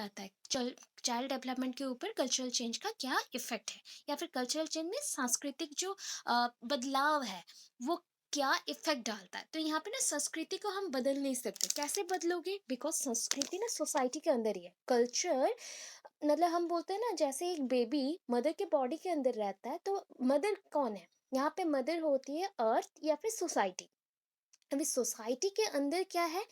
आता है child development के ऊपर कल्चरल चेंज का क्या इफेक्ट है, या फिर कल्चरल चेंज में सांस्कृतिक जो बदलाव है वो क्या इफेक्ट डालता है। तो यहाँ पे ना संस्कृति को हम बदल नहीं सकते। कैसे बदलोगे? बिकॉज संस्कृति ना सोसाइटी के अंदर ही है। कल्चर मतलब हम बोलते हैं ना, जैसे एक बेबी मदर के बॉडी के अंदर रहता है, तो मदर कौन है यहाँ पे? मदर होती है अर्थ या फिर सोसाइटी। अभी सोसाइटी के अंदर क्या है?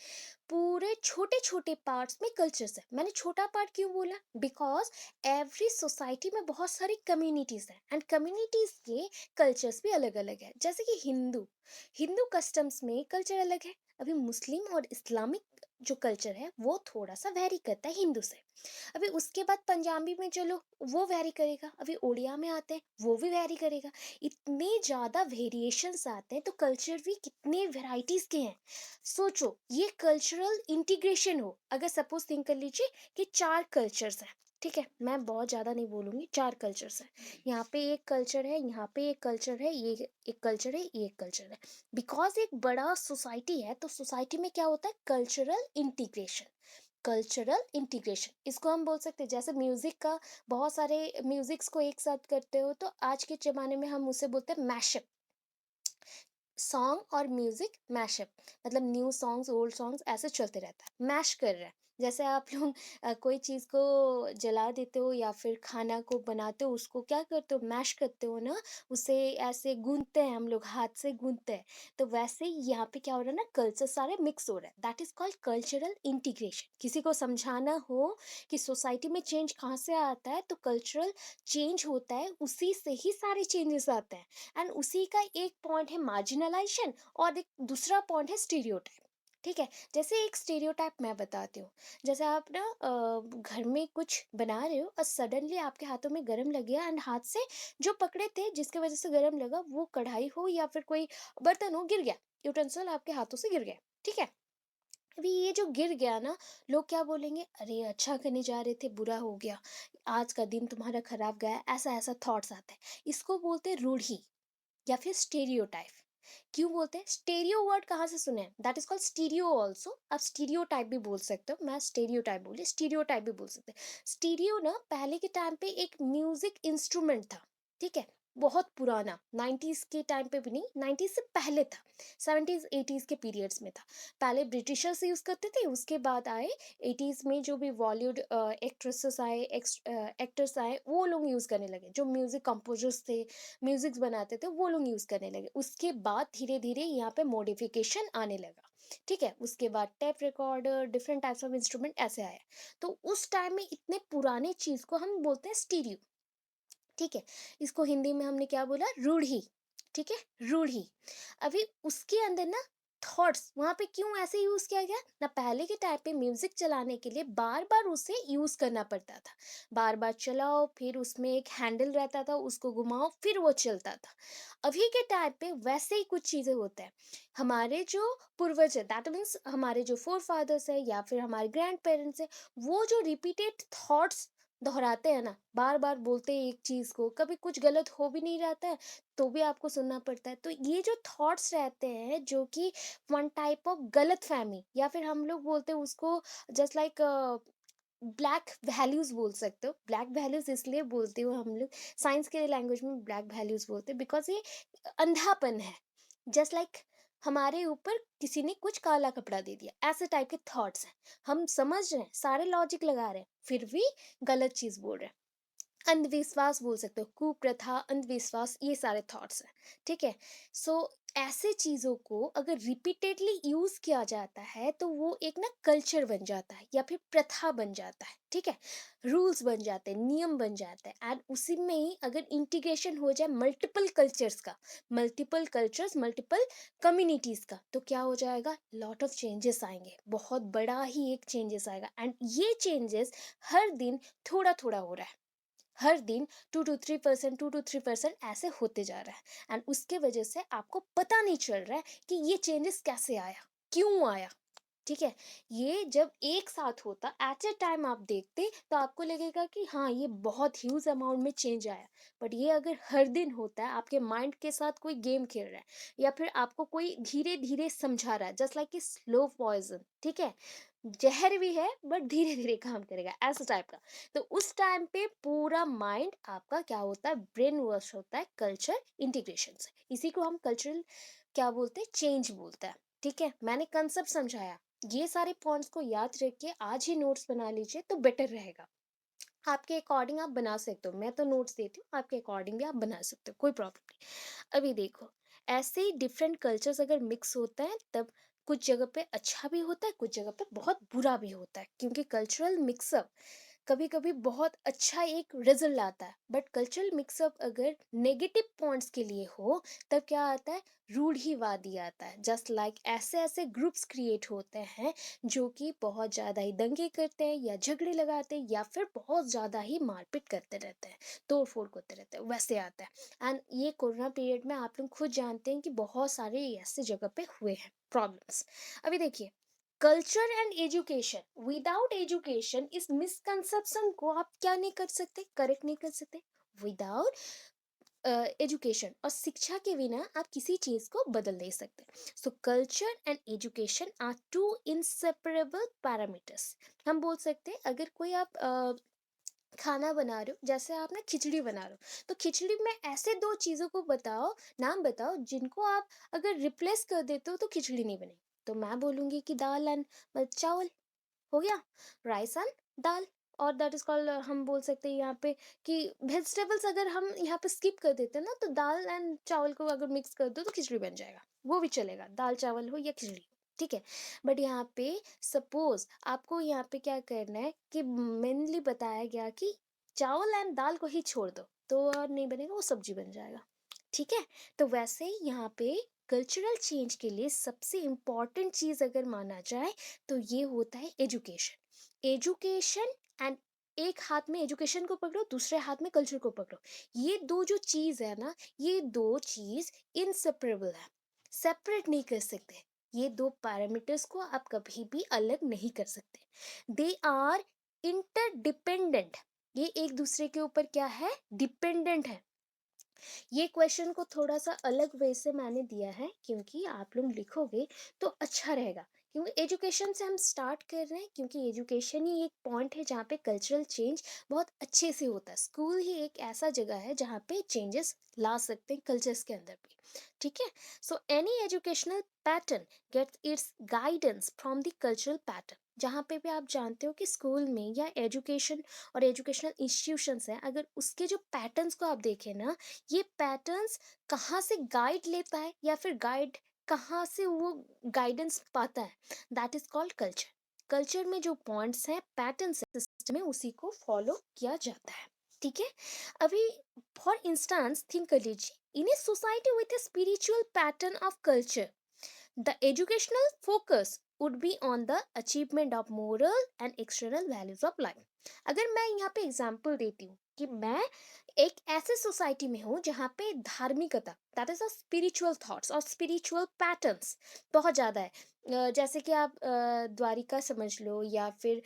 पूरे छोटे छोटे पार्ट्स में कल्चर्स है। मैंने छोटा पार्ट क्यों बोला? बिकॉज एवरी सोसाइटी में बहुत सारी कम्युनिटीज हैं, एंड कम्युनिटीज के कल्चर्स भी अलग अलग है। जैसे कि हिंदू हिंदू कस्टम्स में कल्चर अलग है। अभी मुस्लिम और इस्लामिक जो कल्चर है वो थोड़ा सा वेरी करता है हिंदू से। अभी उसके बाद पंजाबी में चलो, वो वेरी करेगा। अभी उड़िया में आते हैं, वो भी वेरी करेगा। इतने ज़्यादा वेरिएशंस आते हैं, तो कल्चर भी कितने वेराइटीज़ के हैं। सोचो, ये कल्चरल इंटीग्रेशन हो। अगर सपोज थिंक कर लीजिए कि चार कल्चर्स हैं, ठीक है, मैं बहुत ज़्यादा नहीं बोलूँगी, चार कल्चर्स हैं। यहाँ पे एक कल्चर है, यहाँ पे एक कल्चर है, ये एक कल्चर है, ये एक कल्चर है। बिकॉज एक बड़ा सोसाइटी है, तो सोसाइटी में क्या होता है? Cultural integration. कल्चरल इंटीग्रेशन इसको हम बोल सकते हैं। जैसे म्यूजिक का, बहुत सारे म्यूजिक्स को एक साथ करते हो, तो आज के ज़माने में हम उसे बोलते हैं मैशअप। सॉन्ग और म्यूजिक मैशअप, मतलब न्यू सॉन्ग्स ओल्ड सॉन्ग्स ऐसे चलते रहता है, मैश कर रहा है। जैसे आप लोग कोई चीज़ को जला देते हो या फिर खाना को बनाते हो, उसको क्या करते हो? मैश करते हो ना, उसे ऐसे गूंथते हैं, हम लोग हाथ से गूंथते हैं। तो वैसे ही यहाँ पे क्या हो रहा है ना, कल्चर सारे मिक्स हो रहा है। That is called cultural integration. किसी को समझाना हो कि सोसाइटी में चेंज कहाँ से आता है, तो कल्चरल चेंज होता है, उसी से ही सारे चेंजेस आते हैं। एंड उसी का एक पॉइंट है मार्जिनलाइजेशन, और एक दूसरा पॉइंट है स्टीरियोटाइप। ठीक है, जैसे एक स्टीरियोटाइप मैं बताती हूँ। जैसे आप ना घर में कुछ बना रहे हो और सडनली आपके हाथों में गरम लग गया, एंड हाथ से जो पकड़े थे जिसके वजह से गरम लगा, वो कढ़ाई हो या फिर कोई बर्तन हो, गिर गया। यूटेंसिल आपके हाथों से गिर गया। ठीक है, अभी ये जो गिर गया ना, लोग क्या बोलेंगे? अरे अच्छा करने जा रहे थे, बुरा हो गया, आज का दिन तुम्हारा खराब गया, ऐसा ऐसा थॉट्स आते हैं। इसको बोलते हैं रूढ़ी या फिर स्टेरियोटाइप। क्यों बोलते हैं? स्टेरियो वर्ड कहाँ से सुने हैं? That is called stereo also. आप स्टीरियोटाइप भी बोल सकते हो, मैं स्टेरियोटाइप बोली, स्टीरियोटाइप भी बोल सकते हैं। स्टीरियो ना पहले के टाइम पे एक म्यूजिक इंस्ट्रूमेंट था। ठीक है, बहुत पुराना, 90s के टाइम पे भी नहीं, 90s से पहले था, 70s 80s के पीरियड्स में था। पहले ब्रिटिशर्स यूज करते थे, उसके बाद आए 80s में जो भी बॉलीवुड एक्ट्रेसेस आए, एक्टर्स आए, वो लोग यूज करने लगे। जो म्यूजिक कंपोजर्स थे, म्यूजिक्स बनाते थे, वो लोग यूज करने लगे। उसके बाद धीरे धीरे यहाँ पे मॉडिफिकेशन आने लगा। ठीक है, उसके बाद tape recorder, different types of instrument ऐसे आए। तो उस टाइम में इतने पुराने चीज को हम बोलते हैं स्टीरियो। ठीक है, इसको हिंदी में हमने क्या बोला? रूढ़ी। ठीक है, रूढ़ी। अभी उसके अंदर ना थॉट्स, वहां पे क्यों ऐसे यूज किया गया ना? पहले के टाइप पे म्यूजिक चलाने के लिए बार बार उसे यूज करना पड़ता था। बार बार चलाओ, फिर उसमें एक हैंडल रहता था, उसको घुमाओ, फिर वो चलता था। अभी के टाइप पे वैसे ही कुछ चीजें होते हैं। हमारे जो पूर्वज है, दैट मीन्स हमारे जो फोर फादर्स है या फिर हमारे ग्रैंड पेरेंट्स है, वो जो रिपीटेड थॉट्स दोहराते हैं ना, बार बार बोलते हैं एक चीज को, कभी कुछ गलत हो भी नहीं रहता है, तो भी आपको सुनना पड़ता है। तो ये जो थॉट्स रहते हैं, जो कि वन टाइप ऑफ गलत फहमी, या फिर हम लोग बोलते हैं उसको जस्ट लाइक ब्लैक वैल्यूज बोल सकते हो। ब्लैक वैल्यूज इसलिए बोलते हो हम लोग, साइंस के लैंग्वेज में ब्लैक वैल्यूज बोलते हैं, बिकॉज ये अंधापन है। जस्ट लाइक हमारे ऊपर किसी ने कुछ काला कपड़ा दे दिया, ऐसे टाइप के थॉट्स हैं। हम समझ रहे हैं, सारे लॉजिक लगा रहे हैं, फिर भी गलत चीज बोल रहे हैं। अंधविश्वास बोल सकते हो, कुप्रथा, अंधविश्वास, ये सारे थॉट्स हैं। ठीक है, सो ऐसे चीजों को अगर रिपीटेडली यूज किया जाता है, तो वो एक ना कल्चर बन जाता है या फिर प्रथा बन जाता है। ठीक है, रूल्स बन जाते हैं, नियम बन जाते हैं, एंड उसी में ही अगर इंटीग्रेशन हो जाए मल्टीपल कल्चर्स का, मल्टीपल कल्चर्स, मल्टीपल कम्युनिटीज का, तो क्या हो जाएगा? लॉट ऑफ चेंजेस आएंगे, बहुत बड़ा ही एक चेंजेस आएगा। एंड ये चेंजेस हर दिन थोड़ा थोड़ा हो रहा है। हर दिन 2 to 3%, 2 to 3% ऐसे होते जा रहा है, एंड उसके वजह से आपको पता नहीं चल रहा है कि ये चेंजेस कैसे आया, क्यों आया। ठीक है, ये जब एक साथ होता, एट ए टाइम आप देखते, तो आपको लगेगा कि हाँ, ये बहुत ह्यूज अमाउंट में चेंज आया। बट ये अगर हर दिन होता है, आपके माइंड के साथ कोई गेम खेल रहा है, या फिर आपको कोई धीरे धीरे समझा रहा है, just like a slow poison. ठीक है, ज़हर भी है बट धीरे-धीरे काम करेगा, ऐसा टाइप का। तो उस टाइम पे पूरा माइंड आपका क्या होता है, ब्रेन वॉश होता है कल्चर इंटीग्रेशन से। इसी को हम कल्चरल क्या बोलते हैं, चेंज बोलते हैं। ठीक है? मैंने कंसेप्ट समझाया। ये सारे पॉइंट्स को याद रख के आज ही नोट्स बना लीजिए तो बेटर रहेगा। आपके अकॉर्डिंग आप बना सकते हो। मैं तो नोट्स देती हूँ, आपके अकॉर्डिंग भी आप बना सकते हो, कोई प्रॉब्लम नहीं। अभी देखो, ऐसे ही डिफरेंट कल्चर्स अगर मिक्स होता है तब कुछ जगह पे अच्छा भी होता है, कुछ जगह पे बहुत बुरा भी होता है, क्योंकि कल्चरल मिक्सअप कभी कभी बहुत अच्छा एक रिजल्ट आता है, बट कल्चरल मिक्सअप अगर नेगेटिव पॉइंट्स के लिए हो तब क्या आता है, रूढ़िवादी आता है। जस्ट लाइक ऐसे ऐसे ग्रुप्स क्रिएट होते हैं जो कि बहुत ज़्यादा ही दंगे करते हैं या झगड़े लगाते हैं या फिर बहुत ज़्यादा ही मारपीट करते रहते हैं, तोड़ फोड़ करते रहते हैं, वैसे आता है। एंड ये कोरोना पीरियड में आप लोग खुद जानते हैं कि बहुत सारे ऐसे जगह पे हुए हैं प्रॉब्लम्स। अभी देखिए, culture and education, without education इस मिसकंसेप्शन को आप क्या नहीं कर सकते, करेक्ट नहीं कर सकते। विदाउट एजुकेशन और शिक्षा के बिना आप किसी चीज को बदल नहीं सकते। So culture and education are two inseparable parameters. हम बोल सकते हैं अगर कोई आप खाना बना रहे हो, जैसे आप ना खिचड़ी बना रहे हो, तो खिचड़ी में ऐसे दो चीज़ों को बताओ, नाम बताओ जिनको आप अगर रिप्लेस कर देते हो तो खिचड़ी नहीं बनेगी। तो मैं बोलूँगी कि दाल एंड चावल हो गया, राइस एंड दाल। और दैट इज कॉल्ड, हम बोल सकते हैं यहाँ पे कि वेजिटेबल्स अगर हम यहाँ पे स्किप कर देते हैं ना, तो दाल एंड चावल को अगर मिक्स कर दो तो खिचड़ी बन जाएगा, वो भी चलेगा, दाल चावल हो या खिचड़ी हो। ठीक है? बट यहाँ पे सपोज आपको यहाँ पे क्या करना है कि मेनली बताया गया कि चावल एंड दाल को ही छोड़ दो तो और नहीं बनेगा, वो सब्जी बन जाएगा। ठीक है? तो वैसे ही यहाँ पे कल्चरल चेंज के लिए सबसे इम्पॉर्टेंट चीज़ अगर माना जाए तो ये होता है एजुकेशन। एजुकेशन एंड एक हाथ में एजुकेशन को पकड़ो, दूसरे हाथ में कल्चर को पकड़ो। ये दो जो चीज है ना, ये दो चीज इनसेपरेबल है, सेपरेट नहीं कर सकते। ये दो पैरामीटर्स को आप कभी भी अलग नहीं कर सकते। They are interdependent. ये एक दूसरे के ऊपर क्या है, डिपेंडेंट है। ये क्वेश्चन को थोड़ा सा अलग वे से मैंने दिया है क्योंकि आप लोग लिखोगे तो अच्छा रहेगा। क्योंकि एजुकेशन से हम स्टार्ट कर रहे हैं, क्योंकि एजुकेशन ही एक पॉइंट है जहाँ पे कल्चरल चेंज बहुत अच्छे से होता है। स्कूल ही एक ऐसा जगह है जहाँ पे चेंजेस ला सकते हैं कल्चर्स के अंदर भी। ठीक है? So any educational pattern gets its guidance from the cultural pattern. जहाँ पे भी आप जानते हो कि स्कूल में या एजुकेशन और एजुकेशनल इंस्टीट्यूशंस हैं, अगर उसके जो पैटर्न्स को आप देखें ना, ये पैटर्न्स कहाँ से गाइड लेता है या फिर गाइड कहाँ से वो गाइडेंस पाता है, that is called culture. Culture में जो पॉइंट्स हैं, पैटर्न्स सिस्टम में, उसी को फॉलो किया जाता है। ठीक है? अभी फॉर इंस्टेंस थिंक कर लीजिए, in a society with a spiritual pattern of culture, the educational focus would be on the achievement of moral and external values of life। अगर मैं यहाँ पे एग्जांपल देती हूँ कि मैं एक ऐसे सोसाइटी में हूँ जहाँ पे धार्मिकता, that is a spiritual thoughts और स्पिरिचुअल पैटर्न्स बहुत ज़्यादा है। जैसे कि आप द्वारिका समझ लो, या फिर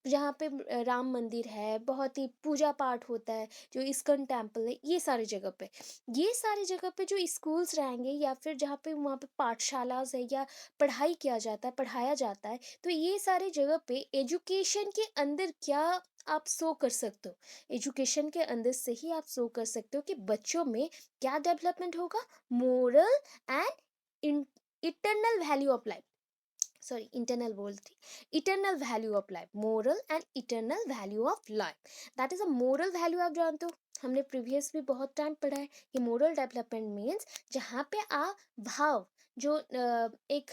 जहाँ पे राम मंदिर है, बहुत ही पूजा पाठ होता है, जो इस्कॉन टेम्पल है, ये सारी जगह पे जो स्कूल्स रहेंगे या फिर जहाँ पे वहाँ पे पाठशालास है या पढ़ाई किया जाता है, पढ़ाया जाता है, तो ये सारी जगह पे एजुकेशन के अंदर क्या आप शो कर सकते हो, एजुकेशन के अंदर से ही आप शो कर सकते हो कि बच्चों में क्या डेवलपमेंट होगा, moral and eternal value of life, sorry internal बोलती, eternal value of life, moral and eternal value of life, that is a moral value. आप जानते हो, हमने प्रीवियस भी बहुत टाइम पढ़ा है कि मोरल डेवलपमेंट मीन्स जहाँ पे आप भाव, जो एक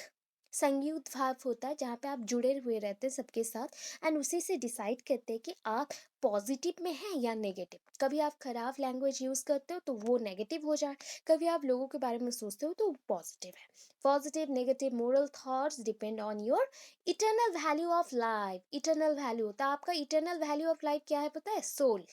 संयुक्त भाव होता है जहाँ पे आप जुड़े हुए रहते हैं सबके साथ, एंड उसी से डिसाइड करते हैं कि आप पॉजिटिव में हैं या नेगेटिव। कभी आप खराब लैंग्वेज यूज़ करते हो तो वो नेगेटिव हो जाए, कभी आप लोगों के बारे में सोचते हो तो वो पॉजिटिव है। Positive, negative, moral thoughts depend on your eternal value of life। eternal value, तो आपका eternal value of life क्या है पता है? सोल।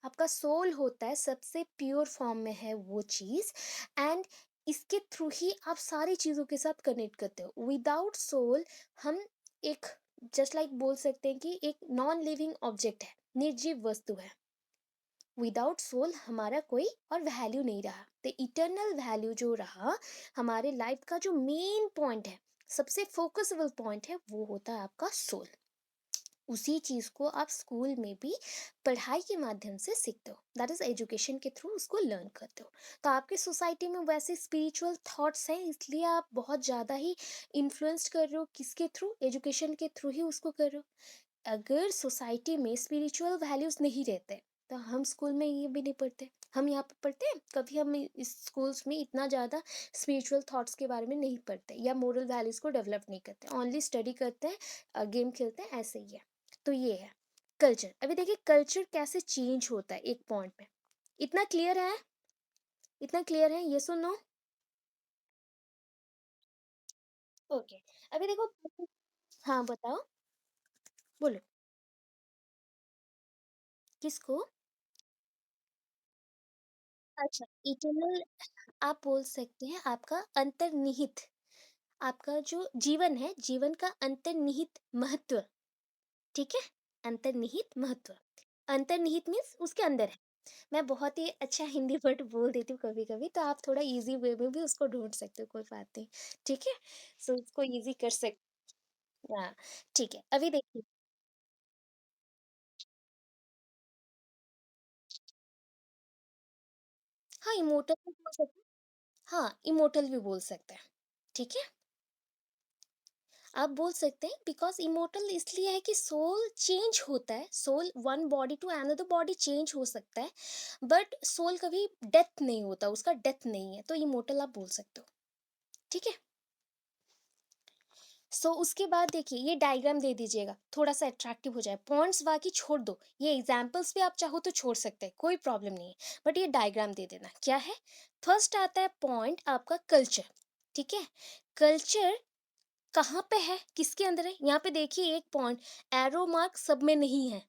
आपका सोल होता है, सबसे प्योर फॉर्म में है वो चीज़, एंड इसके थ्रू ही आप सारी चीज़ों के साथ कनेक्ट करते हो। विदाउट सोल हम एक, जस्ट लाइक बोल सकते हैं कि एक नॉन लिविंग ऑब्जेक्ट है, निर्जीव वस्तु है। विदाउट सोल हमारा कोई और वैल्यू नहीं रहा। तो इटर्नल वैल्यू जो रहा, हमारे लाइफ का जो मेन पॉइंट है, सबसे फोकसेबल पॉइंट है वो होता है आपका सोल। उसी चीज को आप स्कूल में भी पढ़ाई के माध्यम से सीखते हो, दैट इज एजुकेशन के थ्रू उसको लर्न करते हो। तो आपकी सोसाइटी में वैसे स्पिरिचुअल थॉट्स हैं, इसलिए आप बहुत ज्यादा ही इन्फ्लुएंस्ड कर रहे हो, किसके थ्रू, एजुकेशन के थ्रू ही उसको कर रहे हो। अगर सोसाइटी में स्पिरिचुअल वैल्यूज नहीं रहते तो हम स्कूल में ये भी नहीं पढ़ते। हम यहाँ पे पढ़ते हैं कभी, हम इस स्कूल्स में इतना ज़्यादा स्पिरिचुअल थॉट्स के बारे में नहीं पढ़ते या मोरल वैल्यूज को डेवलप नहीं करते, ओनली स्टडी करते हैं, गेम खेलते हैं, ऐसे ही है। तो ये है कल्चर। अभी देखिए कल्चर कैसे चेंज होता है एक पॉइंट में। इतना क्लियर है? इतना क्लियर है, ये सुनो। ओके। अभी देखो। हाँ बताओ। बोलो। किसको? अच्छा, इटर्नल। आप बोल सकते हैं आपका अंतर्निहित, आपका जो जीवन है, जीवन का अंतर्निहित महत्व। ठीक है? अंतर्निहित महत्व। अंतर्निहित मीन्स उसके अंदर है। मैं बहुत ही अच्छा हिंदी वर्ड बोल देती हूँ कभी कभी, तो आप थोड़ा इजी वे में भी उसको ढूंढ सकते हो, कोई बात नहीं। ठीक है? सो उसको इजी कर सकते। हाँ। ठीक है, अभी देखिए। हाँ, इमोटल भी बोल सकते हैं। हाँ, इमोटल भी बोल सकते हैं। ठीक है? आप बोल सकते हैं बिकॉज इमोर्टल इसलिए है कि सोल चेंज होता है, soul one body to another body change हो सकता है, बट सोल कभी डेथ नहीं होता, उसका डेथ नहीं है, तो इमोर्टल आप बोल सकते हो। ठीक है? उसके बाद देखिए ये डायग्राम दे दीजिएगा, थोड़ा सा अट्रैक्टिव हो जाए। पॉइंट्स बाकी छोड़ दो, ये एग्जाम्पल्स भी आप चाहो तो छोड़ सकते हैं, कोई प्रॉब्लम नहीं है, बट ये डायग्राम दे देना क्या है। फर्स्ट आता है पॉइंट आपका कल्चर। ठीक है? कल्चर कहाँ पे है, किसके अंदर है? यहाँ पे देखिए एक पॉइंट, एरो मार्क सब में नहीं है।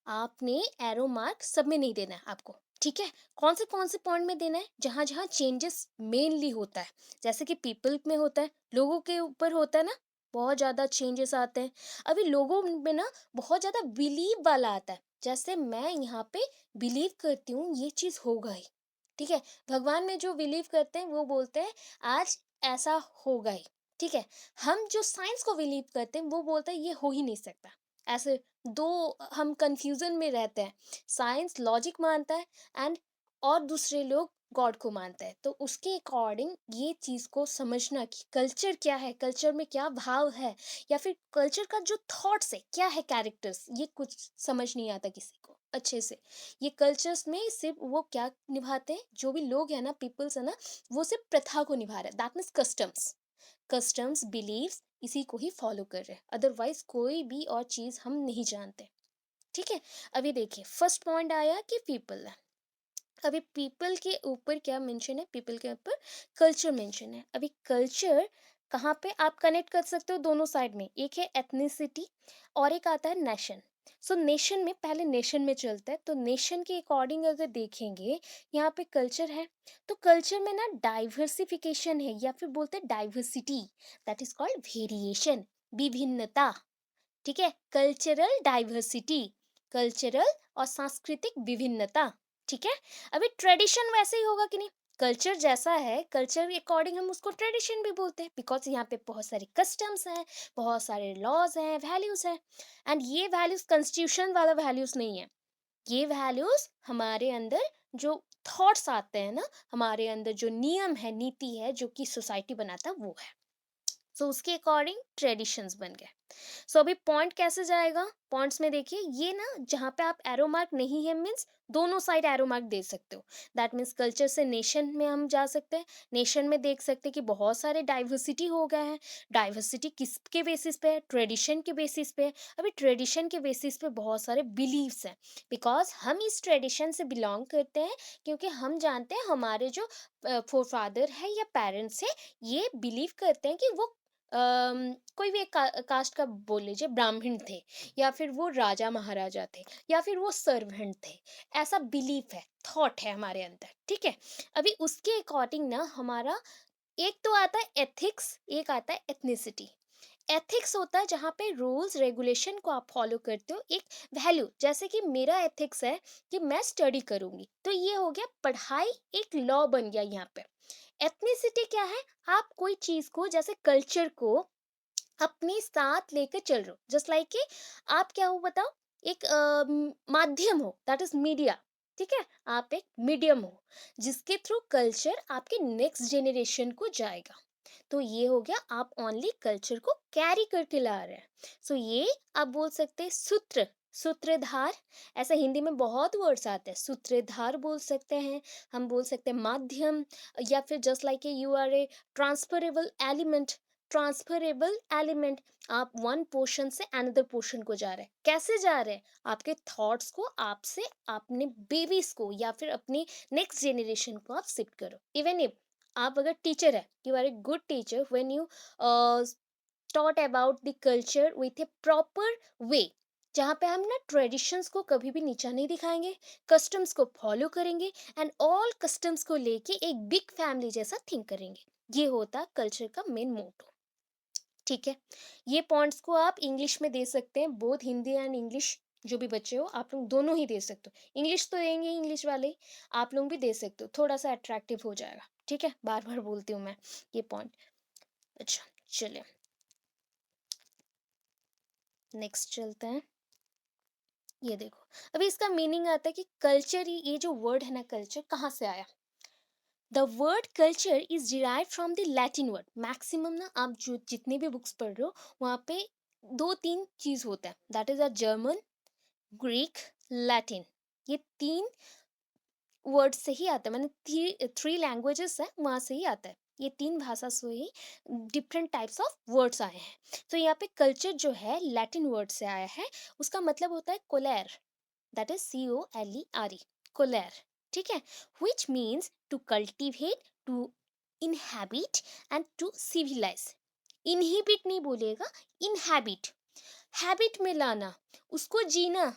आपने एरो मार्क सब में नहीं देना है आपको। ठीक है? कौन से पॉइंट में देना है? जहां जहां चेंजेस मेनली होता है, जैसे कि पीपल में होता है, लोगों के ऊपर होता है ना, बहुत ज्यादा चेंजेस आते हैं। अभी लोगों में ना बहुत ज्यादा बिलीव वाला आता है, जैसे मैं यहाँ पे बिलीव करती हूँ ये चीज होगा ही। ठीक है? भगवान में जो बिलीव करते हैं वो बोलते हैं आज ऐसा होगा ही। ठीक है? हम जो साइंस को बिलीव करते हैं वो बोलते हैं ये हो ही नहीं सकता। ऐसे दो हम कंफ्यूजन में रहते हैं। साइंस लॉजिक मानता है एंड और दूसरे लोग गॉड को मानते हैं। तो उसके अकॉर्डिंग ये चीज को समझना कि कल्चर क्या है, कल्चर में क्या भाव है, या फिर कल्चर का जो थॉट्स है क्या है, कैरेक्टर्स, ये कुछ समझ नहीं आता किसी को अच्छे से। ये कल्चर्स में सिर्फ वो क्या निभाते हैं, जो भी लोग हैं ना, पीपल्स है ना, वो सिर्फ प्रथा को निभा रहे हैं, that means customs. Customs beliefs इसी को ही फॉलो कर रहे हैं, अदरवाइज कोई भी और चीज हम नहीं जानते। ठीक है? अभी देखिए फर्स्ट पॉइंट आया कि पीपल है। अभी पीपल के ऊपर क्या मेंशन है? पीपल के ऊपर कल्चर मेंशन है। अभी कल्चर कहाँ पे आप कनेक्ट कर सकते हो? दोनों साइड में, एक है एथनिसिटी और एक आता है नेशन। नेशन में, पहले नेशन में चलता है, तो नेशन के अकॉर्डिंग अगर देखेंगे, यहाँ पे कल्चर है, तो कल्चर में ना डाइवर्सिफिकेशन है, या फिर बोलते हैं diversity, that is called variation, विभिन्नता। ठीक है? कल्चरल डाइवर्सिटी, कल्चरल और सांस्कृतिक विभिन्नता। ठीक है? अभी ट्रेडिशन वैसे ही होगा कि नहीं? कल्चर जैसा है, कल्चर के अकॉर्डिंग हम उसको ट्रेडिशन भी बोलते हैं, बिकॉज यहाँ पे बहुत सारे कस्टम्स हैं, बहुत सारे लॉज हैं, वैल्यूज हैं। एंड ये वैल्यूज कॉन्स्टिट्यूशन वाला वैल्यूज नहीं है, ये वैल्यूज हमारे अंदर जो थॉट्स आते हैं ना, हमारे अंदर जो नियम है, नीति है, जो कि सोसाइटी बनाता है, वो है। उसके अकॉर्डिंग ट्रेडिशंस बन गए। अभी पॉइंट कैसे जाएगा? पॉइंट्स में देखिए, ये ना जहाँ पे आप एरो मार्क नहीं है मीन्स दोनों साइड एरो मार्क दे सकते हो। दैट मीन्स कल्चर से नेशन में हम जा सकते हैं। नेशन में देख सकते हैं कि बहुत सारे डाइवर्सिटी हो गए हैं। डाइवर्सिटी किसके बेसिस पे है? ट्रेडिशन के बेसिस पे है। अभी ट्रेडिशन के बेसिस पे बहुत सारे बिलीव्स हैं, बिकॉज हम इस ट्रेडिशन से बिलोंग करते हैं, क्योंकि हम जानते हैं हमारे जो फोर फादर है या पेरेंट्स है, ये बिलीव करते हैं कि वो कोई भी एक कास्ट का बोल लीजिए, ब्राह्मण थे, या फिर वो राजा महाराजा थे, या फिर वो सर्वेंट थे। ऐसा बिलीफ है, थॉट है हमारे अंदर। ठीक है? अभी उसके अकॉर्डिंग ना हमारा एक तो आता है एथिक्स, एक आता है एथनिसिटी। एथिक्स होता है जहाँ पे रूल्स रेगुलेशन को आप फॉलो करते हो, एक वैल्यू, जैसे कि मेरा एथिक्स है कि मैं स्टडी करूंगी, तो ये हो गया पढ़ाई, एक लॉ बन गया यहाँ पे। एथनिसिटी क्या है? आप कोई चीज को, जैसे कल्चर को अपने साथ लेकर चल रहे हो, जस्ट लाइक कि आप क्या हो बताओ, एक माध्यम हो, दैट इज मीडिया। ठीक है, आप एक मीडियम हो जिसके थ्रू कल्चर आपके नेक्स्ट जेनरेशन को जाएगा। तो ये हो गया, आप ओनली कल्चर को कैरी करके ला रहे हैं। सो ये आप बोल सकते हैं सूत्र, सूत्रधार। ऐसा हिंदी में बहुत वर्ड्स आते हैं, सूत्रधार बोल सकते हैं, हम बोल सकते हैं माध्यम, या फिर just like you are a transferable element. Transferable element, आप वन पोर्शन से अनदर पोर्शन को जा रहे हैं। कैसे जा रहे हैं? आपके थॉट्स को आपसे अपने बेबीज को या फिर अपनी नेक्स्ट जेनरेशन को आप शिफ्ट करो। इवन इफ आप अगर टीचर है, you are a good teacher when you taught about the culture with a proper way, जहाँ पे हम ना ट्रेडिशंस को कभी भी नीचा नहीं दिखाएंगे, कस्टम्स को फॉलो करेंगे एंड ऑल कस्टम्स को लेके एक बिग फैमिली जैसा थिंक करेंगे। ये होता कल्चर का मेन मोटो। ठीक है, ये पॉइंट्स को आप इंग्लिश में दे सकते हैं, बोथ हिंदी एंड इंग्लिश। जो भी बच्चे हो आप लोग दोनों ही दे सकते हो, इंग्लिश तो देंगे इंग्लिश वाले, आप लोग भी दे सकते हो, थोड़ा सा अट्रैक्टिव हो जाएगा। ठीक है, बार बार बोलती हूँ मैं ये पॉइंट। अच्छा, चलिए नेक्स्ट चलते हैं। ये देखो, अभी इसका मीनिंग आता है कि कल्चर, ये जो वर्ड है ना कल्चर, कहाँ से आया? The word culture is derive from the Latin word. Maximum ना आप जो जितनी भी बुक्स पढ़ रहे हो वहाँ पे दो तीन चीज होता है, that is a German, Greek, Latin. ये तीन वर्ड से ही आता है, मैंने थ्री लैंग्वेजेस है वहाँ से ही आता है। ये तीन भाषा से ही डिफरेंट टाइप्स ऑफ वर्ड्स आए हैं। तो यहाँ पे कल्चर जो है लैटिन वर्ड से आया है, उसका मतलब होता है colere, that is COLERE, colere. ठीक है, which means to cultivate, to inhabit and to civilize. Inhibit नहीं बोलिएगा, इनहैबिट, हैबिट में लाना, उसको जीना।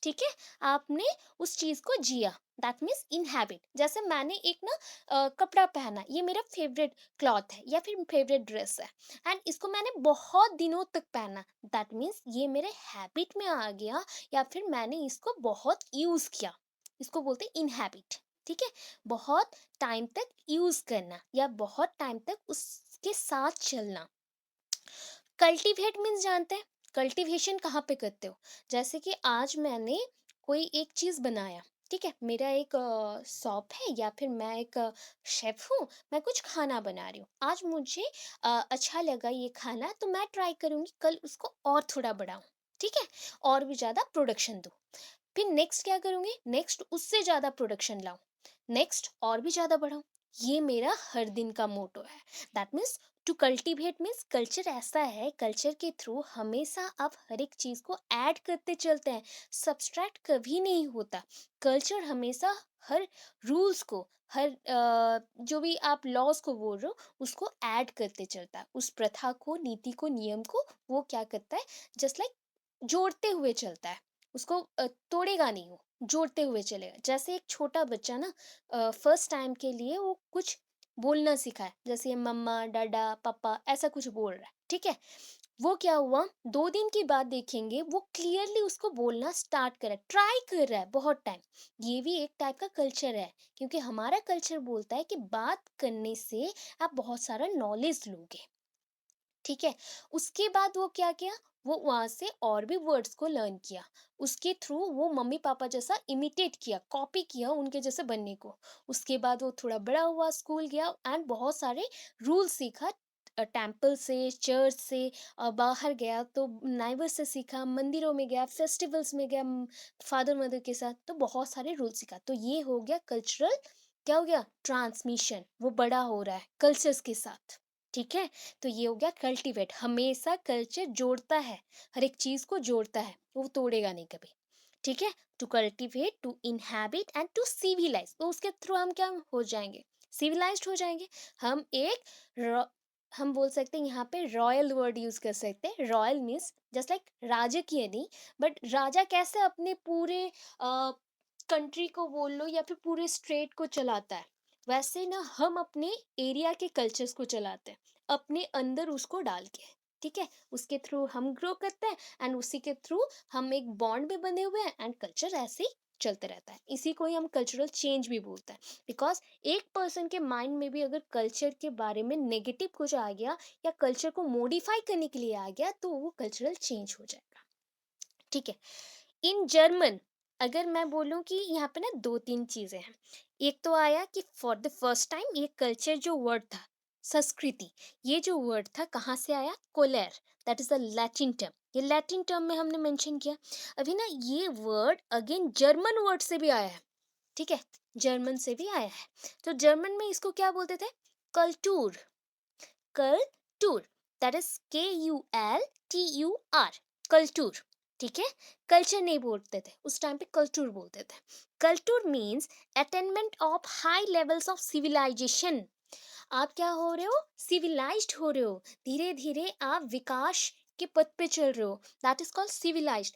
ठीक है, आपने उस चीज को जिया, दैट मीन्स इनहैबिट। जैसे मैंने एक ना कपड़ा पहना, ये मेरा फेवरेट क्लॉथ है या फिर फेवरेट ड्रेस है, एंड इसको मैंने बहुत दिनों तक पहना, दैट मीन्स ये मेरे हैबिट में आ गया, या फिर मैंने इसको बहुत यूज किया, इसको बोलते हैं इनहैबिट। ठीक है, बहुत टाइम तक यूज करना या बहुत टाइम तक उसके साथ चलना। कल्टीवेट मीन्स जानते हैं, कल्टीवेशन कहाँ पे करते हो? जैसे कि आज मैंने कोई एक चीज बनाया, ठीक है, मेरा एक शॉप है या फिर मैं एक शेफ हूँ, मैं कुछ खाना बना रही हूँ, आज मुझे अच्छा लगा ये खाना, तो मैं ट्राई करूंगी कल उसको और थोड़ा बढ़ाऊं। ठीक है, और भी ज्यादा प्रोडक्शन दूं। फिर नेक्स्ट क्या करूंगी, नेक्स्ट उससे ज्यादा प्रोडक्शन लाऊं, नेक्स्ट और भी ज्यादा बढ़ाऊं। ये मेरा हर दिन का मोटो है। That means to cultivate means culture ऐसा है, कल्चर के थ्रू हमेशा आप हर एक चीज को ऐड करते चलते हैं, सब्सट्रैक्ट कभी नहीं होता। कल्चर हमेशा हर रूल्स को, हर जो भी आप लॉज को बोल रहे हो उसको ऐड करते चलता है, उस प्रथा को, नीति को, नियम को वो क्या करता है, जस्ट लाइक जोड़ते हुए चलता है, उसको तोड़ेगा नहीं, वो जोड़ते हुए चलेगा। जैसे एक छोटा बच्चा ना फर्स्ट टाइम के लिए वो कुछ बोलना सीखा है, जैसे ये मम्मा, डाडा, पापा ऐसा कुछ बोल रहा है। ठीक है, वो क्या हुआ, 2 दिन के बाद देखेंगे वो क्लियरली उसको बोलना स्टार्ट कर रहा है, ट्राई कर रहा है बहुत टाइम। ये भी एक टाइप का कल्चर है, क्योंकि हमारा कल्चर बोलता है कि बात करने से आप बहुत सारा नॉलेज लोगे। ठीक है, उसके बाद वो क्या किया, वो वहां से और भी वर्ड्स को लर्न किया, उसके थ्रू वो मम्मी पापा जैसा इमिटेट किया, कॉपी किया उनके जैसे बनने को। उसके बाद वो थोड़ा बड़ा हुआ, स्कूल गया एंड बहुत सारे रूल सीखा, टेम्पल से, चर्च से, बाहर गया तो नाइबर से सीखा, मंदिरों में गया, फेस्टिवल्स में गया, फादर मदर के साथ, तो बहुत सारे रूल सीखा। तो ये हो गया कल्चरल, क्या हो गया, ट्रांसमिशन, वो बड़ा हो रहा है कल्चर्स के साथ। ठीक है, तो ये हो गया कल्टीवेट, हमेशा कल्चर जोड़ता है, हर एक चीज को जोड़ता है, वो तोड़ेगा नहीं कभी। ठीक है, to cultivate, to inhabit and to civilise, तो उसके थ्रू हम क्या हो जाएंगे, सिविलाइज्ड हो जाएंगे। हम एक हम बोल सकते हैं यहाँ पे रॉयल वर्ड यूज कर सकते हैं, रॉयल मीन्स जस्ट लाइक राजकीय नहीं, बट राजा कैसे अपने पूरे कंट्री को बोल लो या फिर पूरे स्टेट को चलाता है, वैसे ना हम अपने एरिया के कल्चर्स को चलाते हैं, अपने अंदर उसको डाल के। ठीक है, उसके थ्रू हम ग्रो करते हैं एंड उसी के थ्रू हम एक बॉन्ड में बने हुए हैं एंड कल्चर ऐसे ही चलते रहता है, इसी को ही हम कल्चरल चेंज भी बोलते हैं। बिकॉज एक पर्सन के माइंड में भी अगर कल्चर के बारे में नेगेटिव कुछ आ गया या कल्चर को मॉडिफाई करने के लिए आ गया तो वो कल्चरल चेंज हो जाएगा। ठीक है। इन जर्मन अगर मैं बोलूं कि यहाँ पे ना दो तीन चीजें हैं। एक तो आया कि फॉर द फर्स्ट टाइम ये कल्चर जो वर्ड था, संस्कृति, ये जो वर्ड था कहाँ से आया? Colere, that is the Latin term. ये लैटिन टर्म में हमने मेंशन किया। अभी ना ये वर्ड अगेन जर्मन वर्ड से भी आया है। ठीक है, जर्मन से भी आया है। तो जर्मन में इसको क्या बोलते थे? कल्टूर। कल्टूर, दैट इज KULTUR, कल्टूर। ठीक है, कल्चर नहीं बोलते थे उस टाइम पे, कल्टूर बोलते थे। Kultur means attainment of high levels of civilisation. आप क्या हो रहे हो? सिविलाइज्ड हो रहे हो, धीरे धीरे आप विकास के पथ पे चल रहे हो, दैट इज कॉल्ड सिविलाइज्ड।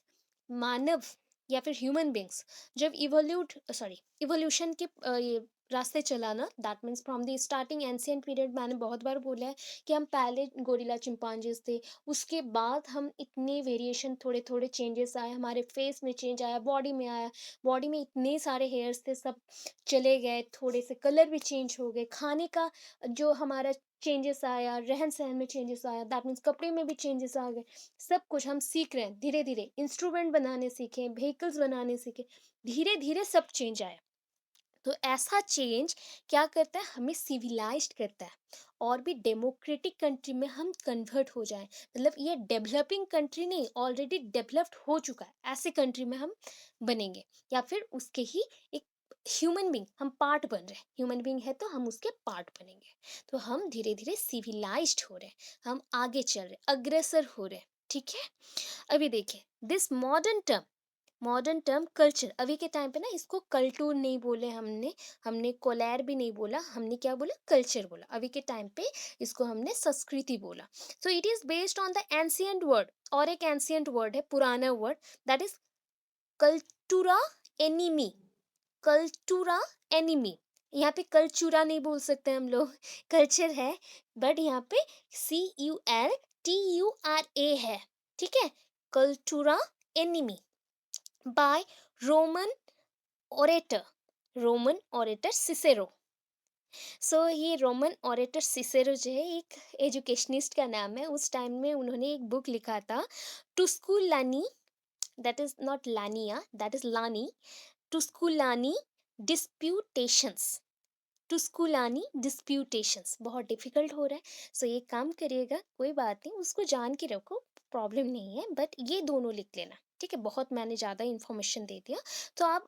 मानव या फिर ह्यूमन बींग्स जब इवोल्यूशन के ये रास्ते चला ना, that means from the starting ancient period, मैंने बहुत बार बोला है कि हम पहले गोरिल्ला चिंपांजीज थे, उसके बाद हम इतने वेरिएशन, थोड़े थोड़े चेंजेस आए, हमारे फेस में चेंज आया, बॉडी में आया, बॉडी में इतने सारे हेयर्स थे सब चले गए, थोड़े से कलर भी चेंज हो गए, खाने का जो हमारा चेंजेस आया, रहन सहन में चेंजेस आया, दैट मीन्स कपड़े में भी चेंजेस आ गए। सब कुछ हम सीख रहे हैं धीरे धीरे, इंस्ट्रूमेंट बनाने सीखे, व्हीकल्स बनाने सीखे, धीरे धीरे सब चेंज आया। तो ऐसा चेंज क्या करता है? हमें सिविलाइज्ड करता है, और भी डेमोक्रेटिक कंट्री में हम कन्वर्ट हो जाएं। मतलब ये डेवलपिंग कंट्री नहीं, ऑलरेडी डेवलप्ड हो चुका है, ऐसे कंट्री में हम बनेंगे, या फिर उसके ही एक ह्यूमन बींग हम पार्ट बन रहे हैं। ह्यूमन बींग है तो हम उसके पार्ट बनेंगे। तो हम धीरे धीरे सिविलाइज्ड हो रहे हैं, हम आगे चल रहे, अग्रसर हो रहे। ठीक है। अभी देखिए दिस मॉडर्न टर्म कल्चर, अभी के टाइम पे ना इसको कल्टूर नहीं बोले हमने, हमने कोलैर भी नहीं बोला, हमने क्या बोला? कल्चर बोला। अभी के टाइम पे इसको हमने संस्कृति बोला। So it is based on the ancient word, और एक एंशियंट वर्ड है, पुराना word, that is cultura animi. Cultura animi, यहाँ पे कल्चूरा नहीं बोल सकते हम लोग, कल्चर है, बट यहाँ पे CULTURA है। ठीक है, cultura animi by Roman orator, Roman orator Cicero. ये रोमन ओरेटर सिसेरो जो है एक एजुकेशनिस्ट का नाम है। उस टाइम में उन्होंने एक बुक लिखा था, Tusculani, that is not lania, that is lani, Tusculani डिस्प्यूटेशंस। टुस्कुलानी डिस्प्यूटेशंस बहुत डिफिकल्ट हो रहा है। ये काम करिएगा, कोई बात नहीं, उसको जान के रखो, प्रॉब्लम नहीं है, बट ये दोनों लिख लेना। ठीक है, बहुत मैंने ज़्यादा इन्फॉर्मेशन दे दिया। तो आप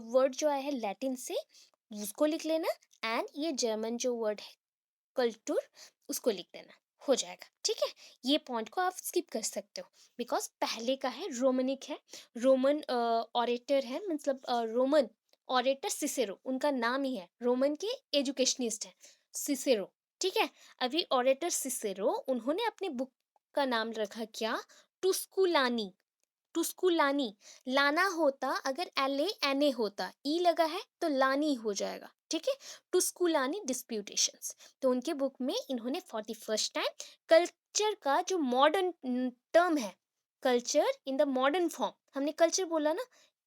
वर्ड जो आया है लैटिन से, उसको लिख लेना, एंड ये जर्मन जो वर्ड है कल्टूर, उसको लिख देना, हो जाएगा। ठीक है, ये पॉइंट को आप स्किप कर सकते हो, बिकॉज पहले का है रोमनिक है, रोमन ऑरेटर है, मतलब रोमन ऑरेटर सिसेरो, उनका नाम ही है, रोमन के एजुकेशनिस्ट है सिसेरो। ठीक है, अभी ऑरेटर सिसेरो उन्होंने अपने बुक का नाम रखा क्या? टुस्कुलानी। टुस्कुलानी, लाना होता अगर LANA होता, ई लगा है तो लानी हो जाएगा। ठीक है, टुस्कुलानी डिस्प्यूटेशंस। तो उनके बुक में इन्होंने for the first time culture का जो मॉडर्न टर्म है, culture in the modern form, हमने कल्चर बोला ना,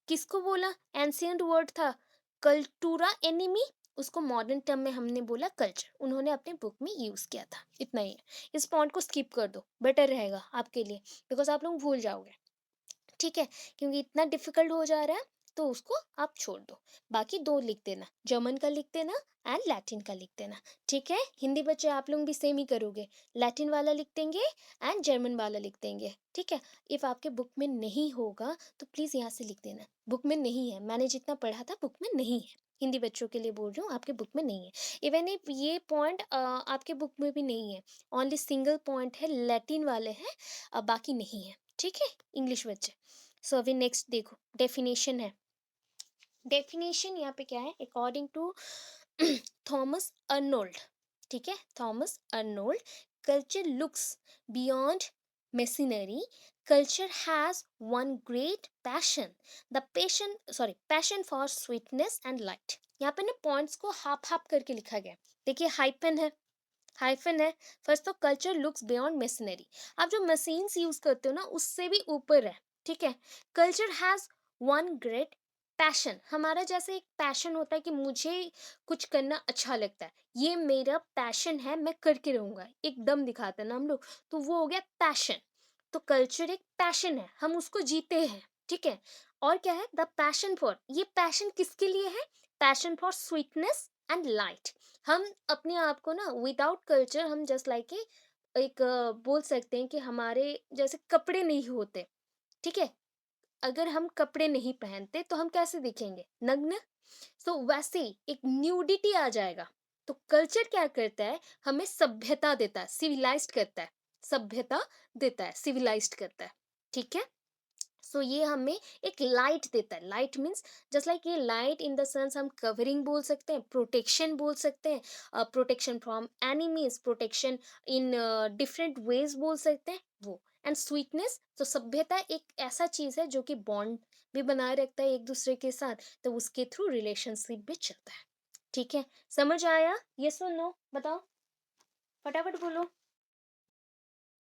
किसको बोला? एंशियंट वर्ड था कल्टूरा एनिमी, उसको मॉडर्न टर्म में हमने बोला कल्चर, उन्होंने अपने बुक में यूज किया था। इतना ही है, इस पॉइंट को स्किप कर दो, बेटर रहेगा आपके लिए, बिकॉज आप लोग भूल जाओगे। ठीक है, क्योंकि इतना डिफिकल्ट हो जा रहा है, तो उसको आप छोड़ दो। बाकी दो लिख देना, जर्मन का लिख देना एंड लैटिन का लिख देना। ठीक है, हिंदी बच्चे आप लोग भी सेम ही करोगे, लैटिन वाला लिख देंगे एंड जर्मन वाला लिख देंगे। ठीक है, इफ आपके बुक में नहीं होगा तो प्लीज़ यहाँ से लिख देना, बुक में नहीं है, मैंने जितना पढ़ा था बुक में नहीं है, हिंदी बच्चों के लिए बोल रही हूँ, आपके बुक में नहीं है। इवन इफ ये पॉइंट आपके बुक में भी नहीं है, ओनली सिंगल पॉइंट है लैटिन वाले हैं, बाकी नहीं है। ठीक है, इंग्लिश बच्चे। अभी नेक्स्ट देखो, डेफिनेशन है। डेफिनेशन यहाँ पे क्या है? According to Thomas Arnold. ठीक है, Thomas Arnold, culture looks beyond machinery, culture has one great passion, the passion for sweetness and light. यहाँ पे ना पॉइंट्स को हाफ हाफ करके लिखा गया। देखिए हाइपन है, हाइफन है। फर्स्ट तो कल्चर लुक्स बियॉन्ड मशीनरी, आप जो मशीन्स यूज करते हो ना उससे भी ऊपर है। ठीक है, culture has one great passion, हमारा जैसे एक पैशन होता है कि मुझे कुछ करना अच्छा लगता है, ये मेरा पैशन है, मैं करके रहूंगा, एक दम दिखाते हैं ना हम लोग, तो वो हो गया पैशन। तो कल्चर एक पैशन है, हम उसको जीते हैं, ठीक है। और क्या है, द पैशन फॉर, ये पैशन किसके लिए है, passion for sweetness and light. हम अपने आप को ना, विदाउट कल्चर हम जस्ट लाइक एक बोल सकते हैं कि हमारे जैसे कपड़े नहीं होते, ठीक है। अगर हम कपड़े नहीं पहनते तो हम कैसे दिखेंगे, नग्न। सो वैसे ही एक न्यूडिटी आ जाएगा। तो कल्चर क्या करता है, हमें सभ्यता देता है, सिविलाइज्ड करता है, सभ्यता देता है, सिविलाइज्ड करता है, ठीक है। सो ये हमें एक लाइट देता है, लाइट मीन्स जस्ट लाइक, ये लाइट इन द सेंस हम कवरिंग बोल सकते हैं, प्रोटेक्शन बोल सकते हैं, protection from enemies, protection in different ways बोल सकते हैं वो। एंड स्वीटनेस, तो सभ्यता एक ऐसा चीज है जो कि बॉन्ड भी बनाए रखता है एक दूसरे के साथ, तो उसके थ्रू रिलेशनशिप भी चलता है, ठीक है। समझ आया, ये सुनो, बताओ, फटाफट बोलो।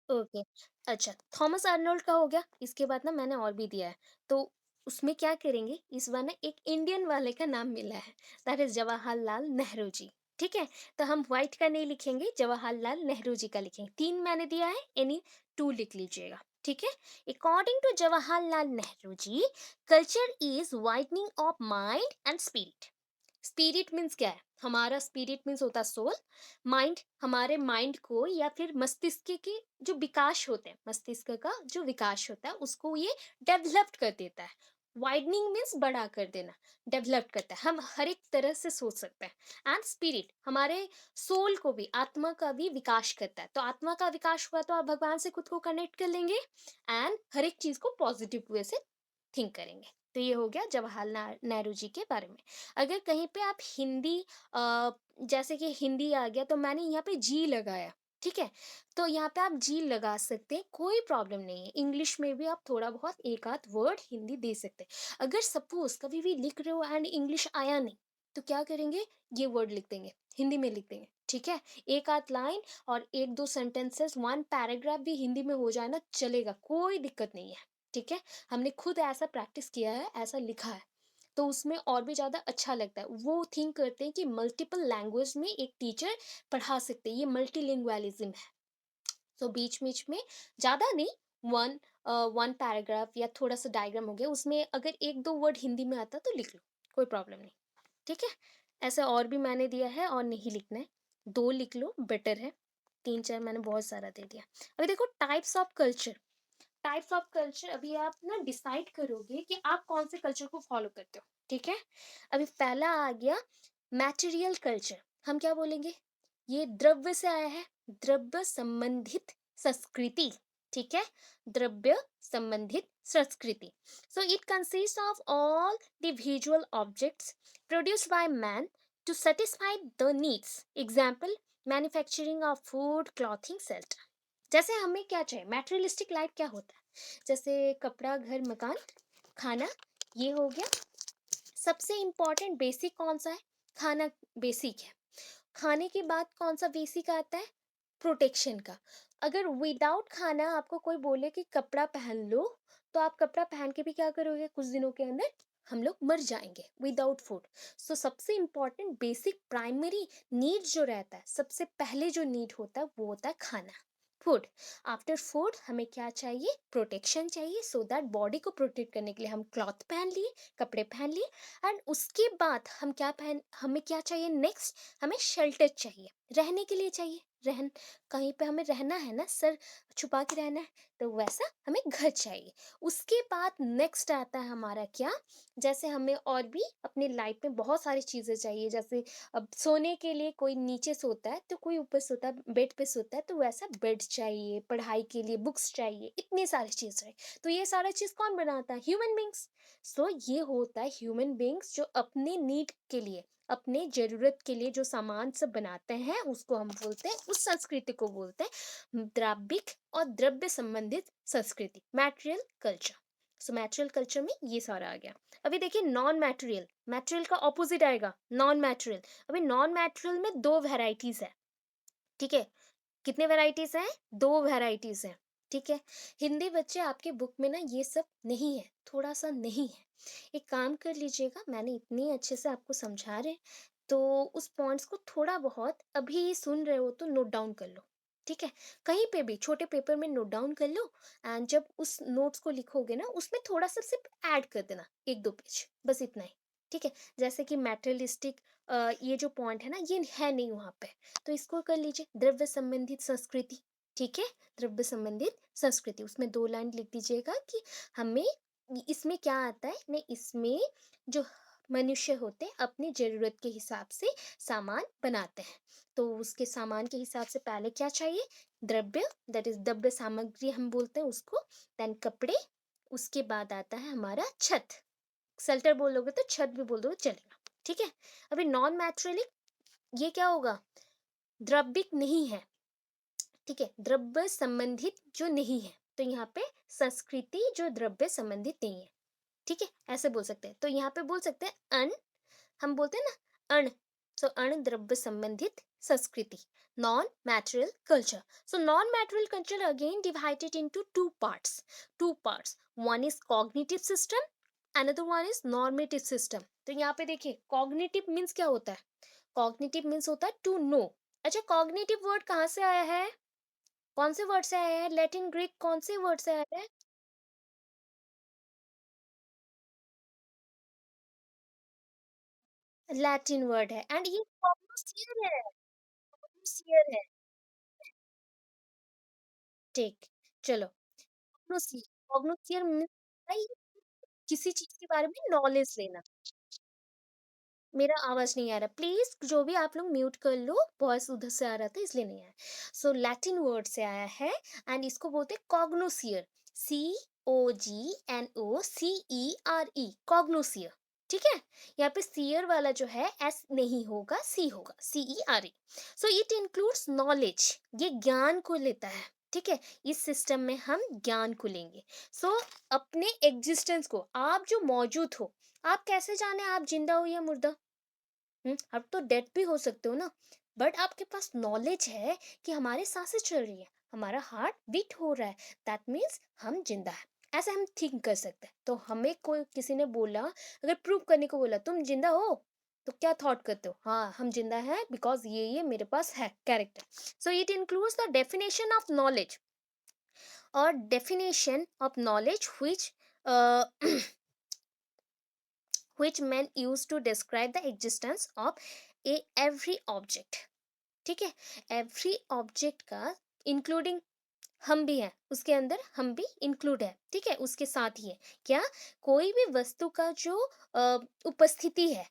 ओके, अच्छा, थॉमस आर्नोल्ड का हो गया, इसके बाद ना मैंने और भी दिया है। तो उसमें क्या करेंगे, इस बार ना एक इंडियन वाले का नाम मिला है, दैट इज जवाहरलाल नेहरू जी, ठीक है। तो हम व्हाइट का नहीं लिखेंगे, जवाहरलाल नेहरू जी का लिखेंगे, तीन मैंने दिया है, एनी टू लिख लीजिएगा, ठीक है। According to Jawaharlal Nehru ji, culture is widening of mind and spirit. Spirit means क्या है, हमारा स्पिरिट मीन्स होता है सोल। माइंड, हमारे माइंड को या फिर मस्तिष्क के जो विकास होते हैं, मस्तिष्क का जो विकास होता है उसको ये डेवलप कर देता है। वाइडनिंग मीन्स बड़ा कर देना, डेवलप करता है, हम हर एक तरह से सोच सकते हैं। एंड स्पिरिट, हमारे सोल को भी, आत्मा का भी विकास करता है। तो आत्मा का विकास हुआ तो आप भगवान से खुद को कनेक्ट कर लेंगे, एंड हर एक चीज को पॉजिटिव वे से थिंक करेंगे। तो ये हो गया जवाहरलाल नेहरू जी के बारे में। अगर कहीं पे आप हिंदी, अ, जैसे कि हिंदी आ गया तो मैंने यहाँ पे जी लगाया, ठीक है। तो यहाँ पे आप जी लगा सकते हैं, कोई प्रॉब्लम नहीं है। इंग्लिश में भी आप थोड़ा बहुत एक आध वर्ड हिंदी दे सकते हैं। अगर सपोज कभी भी लिख रहे हो एंड इंग्लिश आया नहीं, तो क्या करेंगे, ये वर्ड लिख देंगे, हिंदी में लिख देंगे, ठीक है। एक आध लाइन और एक दो सेंटेंसेस, वन पैराग्राफ भी हिंदी में हो जाए ना, चलेगा, कोई दिक्कत नहीं है, ठीक है। हमने खुद ऐसा प्रैक्टिस किया है, ऐसा लिखा है, तो उसमें और भी ज़्यादा अच्छा लगता है। वो थिंक करते हैं कि मल्टीपल लैंग्वेज में एक टीचर पढ़ा सकते हैं, ये मल्टीलिंगुअलिज्म है। तो बीच बीच में ज़्यादा नहीं, वन वन पैराग्राफ या थोड़ा सा डायग्राम हो गया, उसमें अगर एक दो वर्ड हिंदी में आता तो लिख लो, कोई प्रॉब्लम नहीं, ठीक है। ऐसे और भी मैंने दिया है, और नहीं लिखना है, दो लिख लो बेटर है, तीन चार मैंने बहुत सारा दे दिया। अभी देखो types of culture, types of culture अभी आप ना डिसाइड करोगे कि आप कौन से कल्चर को फॉलो करते हो, ठीक है। अभी पहला आ गया मैटेरियल कल्चर, हम क्या बोलेंगे, ये द्रव्य से आया है, द्रव्य संबंधित संस्कृति, ठीक है, द्रव्य संबंधित संस्कृति। So it consist of all the visual objects produced by man to satisfy the needs, example manufacturing of food, clothing, shelter. जैसे हमें क्या चाहिए, मैटेरियलिस्टिक लाइफ क्या होता है, जैसे कपड़ा, घर, मकान, खाना, ये हो गया। सबसे इम्पोर्टेंट बेसिक कौन सा है, खाना बेसिक है। खाने के बाद कौन सा बेसिक आता है, प्रोटेक्शन का। अगर विदाउट खाना आपको कोई बोले कि कपड़ा पहन लो, तो आप कपड़ा पहन के भी क्या करोगे, कुछ दिनों के अंदर हम लोग मर जाएंगे विदाउट फूड। सो सबसे इम्पोर्टेंट बेसिक प्राइमरी नीड जो रहता है, सबसे पहले जो नीड होता है वो होता है खाना, फूड। आफ्टर फूड हमें क्या चाहिए, प्रोटेक्शन चाहिए, सो दैट बॉडी को प्रोटेक्ट करने के लिए हम क्लॉथ पहन लिए, कपड़े पहन लिए। एंड उसके बाद हम क्या पहन, हमें क्या चाहिए नेक्स्ट, हमें शेल्टर चाहिए, रहने के लिए चाहिए, रहन, कहीं पे हमें रहना है ना, सर छुपा के रहना है, तो वैसा हमें घर चाहिए। उसके बाद नेक्स्ट आता है हमारा क्या, जैसे हमें और भी अपनी लाइफ में बहुत सारी चीज़ें चाहिए, जैसे अब सोने के लिए कोई नीचे सोता है तो कोई ऊपर सोता है, बेड पे सोता है, तो वैसा बेड चाहिए, पढ़ाई के लिए बुक्स चाहिए, इतनी सारी चीज़ चाहिए। तो ये सारा चीज़ कौन बनाता है, ह्यूमन बींग्स। सो ये होता है ह्यूमन बींग्स जो अपने नीड के लिए, अपने जरूरत के लिए जो सामान सब बनाते हैं, उसको हम बोलते हैं, उस संस्कृति को बोलते हैं द्रव्यिक और द्रव्य संबंधित संस्कृति, मैटेरियल कल्चर। सो मैटेरियल कल्चर में ये सारा आ गया। अभी देखिए नॉन मैटेरियल, मैटेरियल का ऑपोजिट आएगा नॉन मैटेरियल। अभी नॉन मैटेरियल में दो वेराइटीज है, ठीक है। कितने वेराइटीज हैं, दो वेराइटीज हैं, ठीक है? हिंदी बच्चे आपके बुक में ना ये सब नहीं है, थोड़ा-सा नहीं है। एक काम कर लीजिएगा, मैंने इतनी अच्छे से आपको समझा रहे हैं, तो उस पॉइंट्स को थोड़ा बहुत अभी सुन रहे हो तो नोट डाउन कर लो, ठीक है? कहीं पे भी छोटे पेपर में नोट डाउन कर लो एंड जब उस नोट्स को लिखोगे ना, उसमें थोड़ा-सा सिर्फ ऐड कर देना 1-2 पेज, बस इतना ही, ठीक है? जैसे कि मैटेरियलिस्टिक ये जो पॉइंट है ना, ये है नहीं वहाँ पे, तो इसको कर लीजिए, द्रव्य संबंधित संस्कृति, ठीक है? द्रव्य संबंधित संस्कृति, उसमें 2 लाइन लिख दीजिएगा कि हमें इसमें क्या आता है? नहीं, इसमें जो मनुष्य होते हैं अपनी ज़रूरत के हिसाब से सामान बनाते हैं। तो उसके सामान के हिसाब से पहले क्या चाहिए? द्रव्य, दैट इज़ द्रव्य सामग्री हम बोलते हैं उसको, देन कपड़े, उसके बाद आता है हमारा छत। शेल्टर बोलोगे तो छत भी बोल दो चलेगा, ठीक है? अभी नॉन मैटेरियलिक ये क्या होगा? द्रव्यिक नहीं है, ठीक है? द्रव्य संबंधित जो नहीं है, तो यहाँ पे संस्कृति जो द्रव्य संबंधित नहीं है, ठीक है? ऐसे बोल सकते हैं। तो यहाँ पे बोल सकते हैं अन, हम बोलते हैं ना अण, सो अण द्रव्य संबंधित संस्कृति, non material culture. So non material culture again divided into two parts, one is cognitive system, another one is normative system. तो यहाँ पे देखिए कॉग्निटिव मीन्स क्या होता है? कॉग्निटिव मीन्स होता है टू नो। अच्छा, कॉग्निटिव वर्ड कहाँ से आया है? कौन से वर्ड से आया है? लैटिन ग्रीक कौन से वर्ड से आया है? लैटिन वर्ड है एंड ये कॉग्नोसियर है, कॉग्नोसियर है, ठीक। चलो, कॉग्नोसियर, कॉग्नोसियर मीन्स भाई किसी चीज के बारे में नॉलेज लेना। मेरा आवाज नहीं आ रहा, प्लीज जो भी आप लोग म्यूट कर लो, वॉइस उधर से आ रहा था इसलिए नहीं आया। सो लैटिन वर्ड से आया है एंड इसको बोलते हैं कॉग्नोसियर, COGNOCERE, कॉग्नोसियर, ठीक है? यहाँ पे सियर वाला जो है एस नहीं होगा, सी होगा, CERE। So it includes knowledge, ये ज्ञान को लेता है, ठीक है? इस सिस्टम में हम ज्ञान को लेंगे। सो अपने एग्जिस्टेंस को, आप जो मौजूद हो, आप कैसे जाने आप जिंदा हो या मुर्दा? आप तो डेड भी हो सकते हो ना, बट आपके पास नॉलेज है कि हमारे सांसें चल रही है, हमारा हार्ट बीट हो रहा है, दैट मीन्स हम जिंदा है। ऐसे हम थिंक कर सकते हैं। तो हमें कोई किसी ने बोला, अगर प्रूव करने को बोला तुम जिंदा हो, तो क्या थॉट करते हो? हाँ, हम जिंदा हैं बिकॉज ये मेरे पास है character. So it includes the definition of knowledge, और definition of knowledge which which men use to describe the existence of every object, ठीक है? एवरी ऑब्जेक्ट का इंक्लूडिंग हम भी हैं, उसके अंदर हम भी इंक्लूड है, ठीक है? उसके साथ ही है क्या? कोई भी वस्तु का जो उपस्थिति है,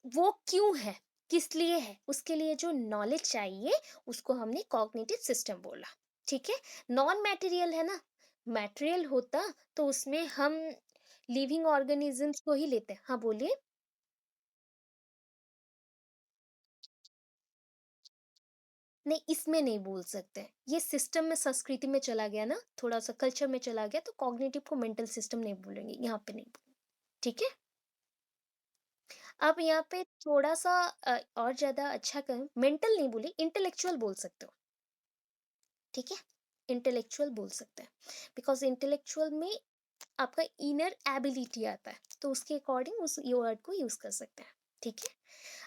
वो क्यों है, किस लिए है, उसके लिए जो नॉलेज चाहिए, उसको हमने कॉग्निटिव सिस्टम बोला, ठीक है? नॉन मैटेरियल है ना, मैटेरियल होता तो उसमें हम लिविंग ऑर्गेनिजम्स को ही लेते हैं। हाँ बोलिए। नहीं, इसमें नहीं बोल सकते, ये सिस्टम में संस्कृति में चला गया ना, थोड़ा सा कल्चर में चला गया, तो कॉग्निटिव को मेंटल सिस्टम नहीं बोलेंगे, यहाँ पे नहीं बोलेंगे, ठीक है? अब यहाँ पे थोड़ा सा और ज्यादा अच्छा करें, मेंटल नहीं बोली, इंटेलेक्चुअल बोल सकते हो, ठीक है? इंटेलेक्चुअल बोल सकते हैं, बिकॉज इंटेलेक्चुअल में आपका इनर एबिलिटी आता है, तो उसके अकॉर्डिंग उस ये वर्ड को यूज कर सकते हैं, ठीक है?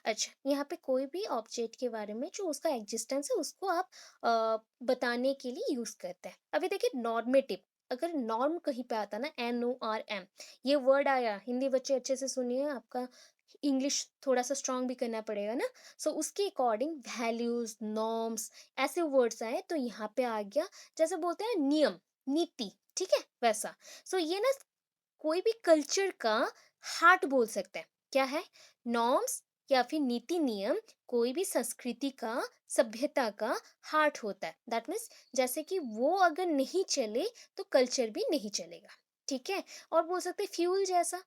अच्छा, यहाँ पे कोई भी ऑब्जेक्ट के बारे में जो उसका एग्जिस्टेंस है, उसको आप बताने के लिए यूज करते हैं। अभी देखिए नॉर्मेटिव, अगर नॉर्म कहीं पे आता ना, NORM, ये वर्ड आया, हिंदी बच्चे अच्छे से सुनिए, आपका इंग्लिश थोड़ा सा स्ट्रांग भी करना पड़ेगा ना। सो उसके अकॉर्डिंग वैल्यूज, नॉर्म्स, ऐसे वर्ड्स आए तो यहाँ पे आ गया, जैसे बोलते हैं नियम, नीति, ठीक है? वैसा। सो ये ना कोई भी कल्चर का हार्ट बोल सकते हैं, क्या है? नॉर्म्स या फिर नीति नियम कोई भी संस्कृति का, सभ्यता का हार्ट होता है, दैट मीन्स जैसे कि वो अगर नहीं चले तो कल्चर भी नहीं चलेगा, ठीक है? और बोल सकते फ्यूल जैसा,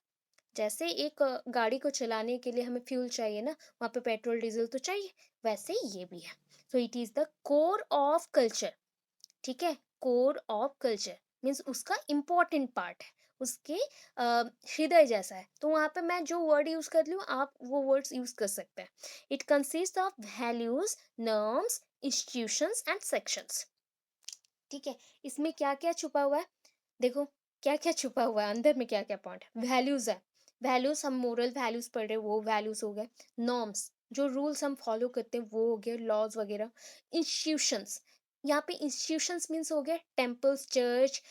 जैसे एक गाड़ी को चलाने के लिए हमें फ्यूल चाहिए ना, वहाँ पे पेट्रोल डीजल तो चाहिए, वैसे ही ये भी है। सो it is the core of culture, ठीक है? कोर ऑफ कल्चर मीन्स उसका इम्पोर्टेंट पार्ट है, उसके हृदय जैसा है। तो वहाँ पे मैं जो वर्ड यूज कर लूँ, आप वो वर्ड्स यूज कर सकते हैं। It consist of values, norms, institutions and sections, ठीक है? इसमें क्या-क्या छुपा हुआ है? देखो, क्या-क्या छुपा हुआ है, अंदर में क्या-क्या पॉइंट है। वैल्यूज़ है, वैल्यूज़ हम मोरल वैल्यूज़ पढ़ रहे हैं, वो वैल्यूज़ हो गए। नॉर्म्स, जो रूल्स हम फॉलो करते हैं वो हो गए, लॉज़ वगैरह। इंस्टीट्यूशंस, यहाँ पे इंस्टीट्यूशंस मीन्स हो गया टेम्पल्स, चर्च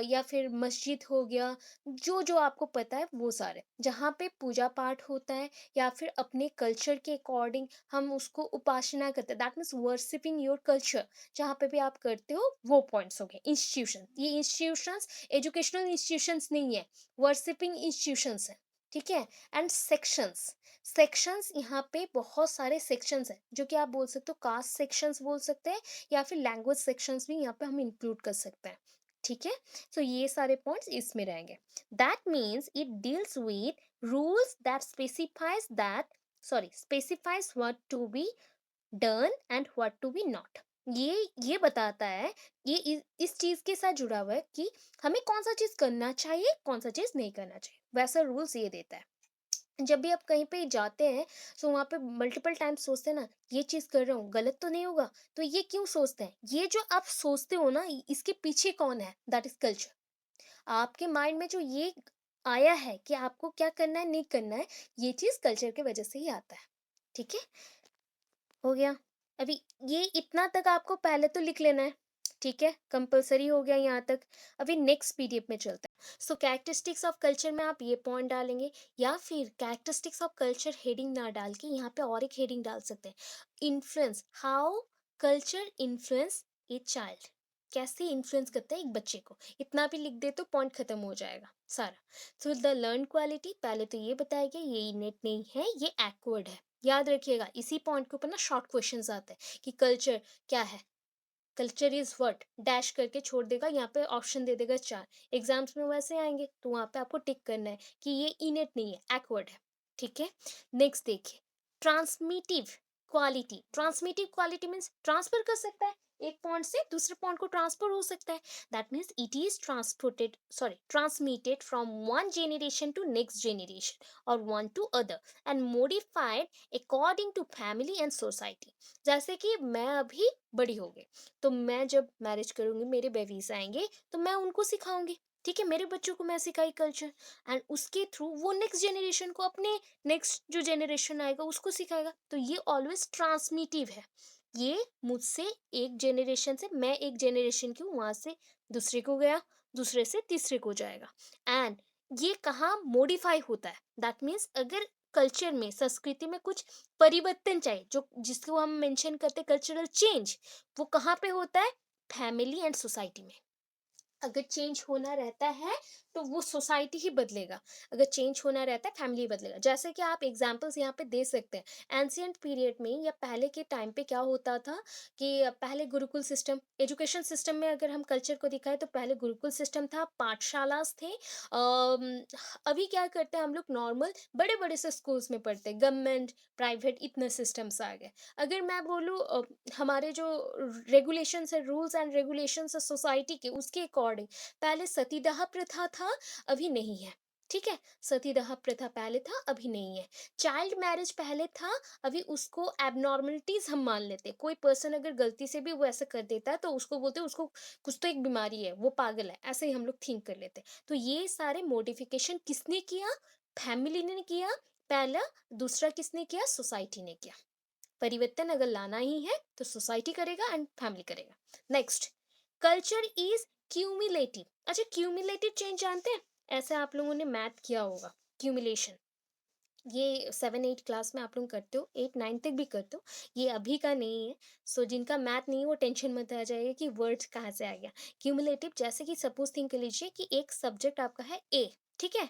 या फिर मस्जिद हो गया, जो-जो आपको पता है वो सारे। जहाँ पे पूजा-पाठ होता है या फिर अपने कल्चर के अकॉर्डिंग हम उसको उपासना करते हैं, that means worshipping your culture, जहाँ पे भी आप करते हो वो पॉइंट्स हो गए। इंस्टीट्यूशन, ये इंस्टीट्यूशंस एजुकेशनल इंस्टीट्यूशंस नहीं है, वर्शिपिंग इंस्टीट्यूशंस है, ठीक है? एंड सेक्शंस, सेक्शंस यहाँ पे बहुत सारे सेक्शंस हैं जो कि आप बोल सकते हो कास्ट सेक्शंस बोल सकते हैं या फिर लैंग्वेज सेक्शंस भी यहाँ पे हम इंक्लूड कर सकते हैं, ठीक है? सो ये सारे पॉइंट्स इसमें रहेंगे। That means it deals with rules that specifies what to be done and what to be not. ये बताता है, ये इस चीज के साथ जुड़ा हुआ है कि हमें कौन सा चीज करना चाहिए, कौन सा चीज नहीं करना चाहिए, वैसा रूल्स ये देता है। जब भी आप कहीं पे जाते हैं तो वहाँ पे मल्टीपल टाइम्स सोचते हैं ना, ये चीज कर रहा हूँ गलत तो नहीं होगा, तो ये क्यों सोचते हैं, ये जो आप सोचते हो ना, इसके पीछे कौन है, दैट इज कल्चर। आपके माइंड में जो ये आया है कि आपको क्या करना है नहीं करना है, ये चीज कल्चर की वजह से ही आता है, ठीक है? हो गया। अभी ये इतना तक आपको पहले तो लिख लेना है, ठीक है? कंपल्सरी हो गया यहाँ तक। अभी नेक्स्ट पीडीएफ में चलते हैं। सो कैरेक्टरिस्टिक्स ऑफ कल्चर में आप ये पॉइंट डालेंगे या फिर कैरेक्टरिस्टिक्स ऑफ कल्चर हेडिंग ना डाल के यहाँ पे और एक हेडिंग डाल सकते हैं, influence, how culture influence a child, कैसे इन्फ्लुएंस करता है एक बच्चे को। इतना भी लिख दे तो पॉइंट खत्म हो जाएगा सारा। सो द लर्न क्वालिटी, पहले तो ये बताया गया ये इनेट नहीं है, ये एक्वर्ड है। याद रखिएगा, इसी पॉइंट के ऊपर ना शॉर्ट क्वेश्चंस आते हैं कि कल्चर क्या है, कल्चर इज व्हाट, डैश करके छोड़ देगा, यहाँ पे ऑप्शन दे देगा चार। एग्जाम्स में वैसे आएंगे तो वहाँ पे आपको टिक करना है कि ये इनेट नहीं है, एक्वर्ड है, ठीक है? नेक्स्ट देखिए, ट्रांसमिटिव क्वालिटी। ट्रांसमिटिव क्वालिटी मीन्स ट्रांसफर कर सकता है, एक पॉइंट से दूसरे पॉइंट को ट्रांसफर हो सकता है। That means it is transmitted from one generation to next generation और one to other and modified according to family and society. जैसे कि मैं अभी बड़ी हो गई, तो मैं जब मैरिज करूंगी, मेरे बेबीज आएंगे तो मैं उनको सिखाऊंगी, ठीक है? मेरे बच्चों को मैं सिखाई कल्चर, एंड उसके थ्रू वो नेक्स्ट जनरेशन को, अपने नेक्स्ट जो जनरेशन आएगा उसको सिखाएगा। तो ये ऑलवेज ट्रांसमिटिव है, ये मुझसे एक जनरेशन से, मैं एक जनरेशन की हूँ, वहां से दूसरे को गया, दूसरे से तीसरे को जाएगा। एंड ये कहाँ मॉडिफाई होता है, दैट मीन्स अगर कल्चर में, संस्कृति में कुछ परिवर्तन चाहिए, जो जिसको हम मेंशन करते हैं कल्चरल चेंज, वो कहाँ पे होता है? फैमिली एंड सोसाइटी में। अगर चेंज होना रहता है तो वो सोसाइटी ही बदलेगा, अगर चेंज होना रहता है फैमिली बदलेगा। जैसे कि आप एग्जांपल्स यहाँ पे दे सकते हैं, एंशियंट पीरियड में या पहले के टाइम पे क्या होता था कि पहले गुरुकुल सिस्टम, एजुकेशन सिस्टम में अगर हम कल्चर को दिखाएं तो पहले गुरुकुल सिस्टम था, पाठशालास थे। अभी क्या करते हैं हम लोग, नॉर्मल बड़े बड़े से स्कूल्स में पढ़ते हैं, गवर्नमेंट प्राइवेट इतने सिस्टम्स आ गए। अगर मैं बोलूँ हमारे जो रेगुलेशंस है, रूल्स एंड रेगुलेशंस है सोसाइटी के, उसके अकॉर्डिंग पहले सतीदाह प्रथा था, अभी नहीं है, ठीक है? सतीदाह प्रथा पहले था, अभी नहीं है। चाइल्ड मैरिज पहले था, अभी उसको एबनॉर्मलिटीज हम मान लेते हैं। कोई पर्सन अगर गलती से भी वो ऐसा कर देता है तो उसको बोलते हैं उसको कुछ तो एक बीमारी है, वो पागल है, ऐसे ही हम लोग थिंक कर लेते हैं। तो ये सारे मॉडिफिकेशन किसने किया? फैमिली ने किया पहला, दूसरा किसने किया? सोसाइटी ने किया। परिवर्तन अगर लाना ही है तो सोसाइटी करेगा एंड फैमिली करेगा। Next, culture is cumulative. अच्छा, क्यूमुलेटिव चेंज जानते हैं? ऐसे आप लोगों ने मैथ किया होगा, क्यूमुलेशन, ये 7 8 क्लास में आप लोग करते हो, 8 9 तक भी करते हो, ये अभी का नहीं है। सो जिनका मैथ नहीं है वो टेंशन मत आ जाएगा कि वर्ड्स कहाँ से आ गया। क्यूमुलेटिव, जैसे कि सपोज थिंक कर लीजिए कि एक सब्जेक्ट आपका है ए, ठीक है?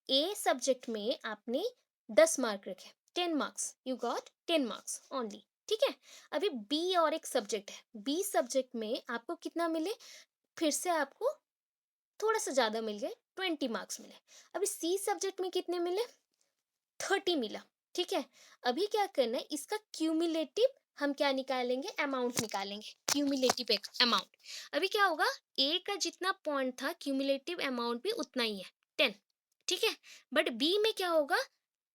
ए सब्जेक्ट में आपने 10 मार्क रखे, 10 marks, you got 10 marks only, ठीक है? अभी बी और एक सब्जेक्ट है, बी सब्जेक्ट में आपको कितना मिले? फिर से आपको थोड़ा सा ज्यादा मिल गए, 20 मार्क्स मिले। अभी सी सब्जेक्ट में कितने मिले? 30 मिला, ठीक है? अभी क्या करना है, इसका क्यूमुलेटिव हम क्या निकालेंगे? अमाउंट निकालेंगे, क्यूमुलेटिव अमाउंट। अभी क्या होगा, ए का जितना पॉइंट था क्यूमुलेटिव अमाउंट भी उतना ही है, 10, ठीक है? बट बी में क्या होगा,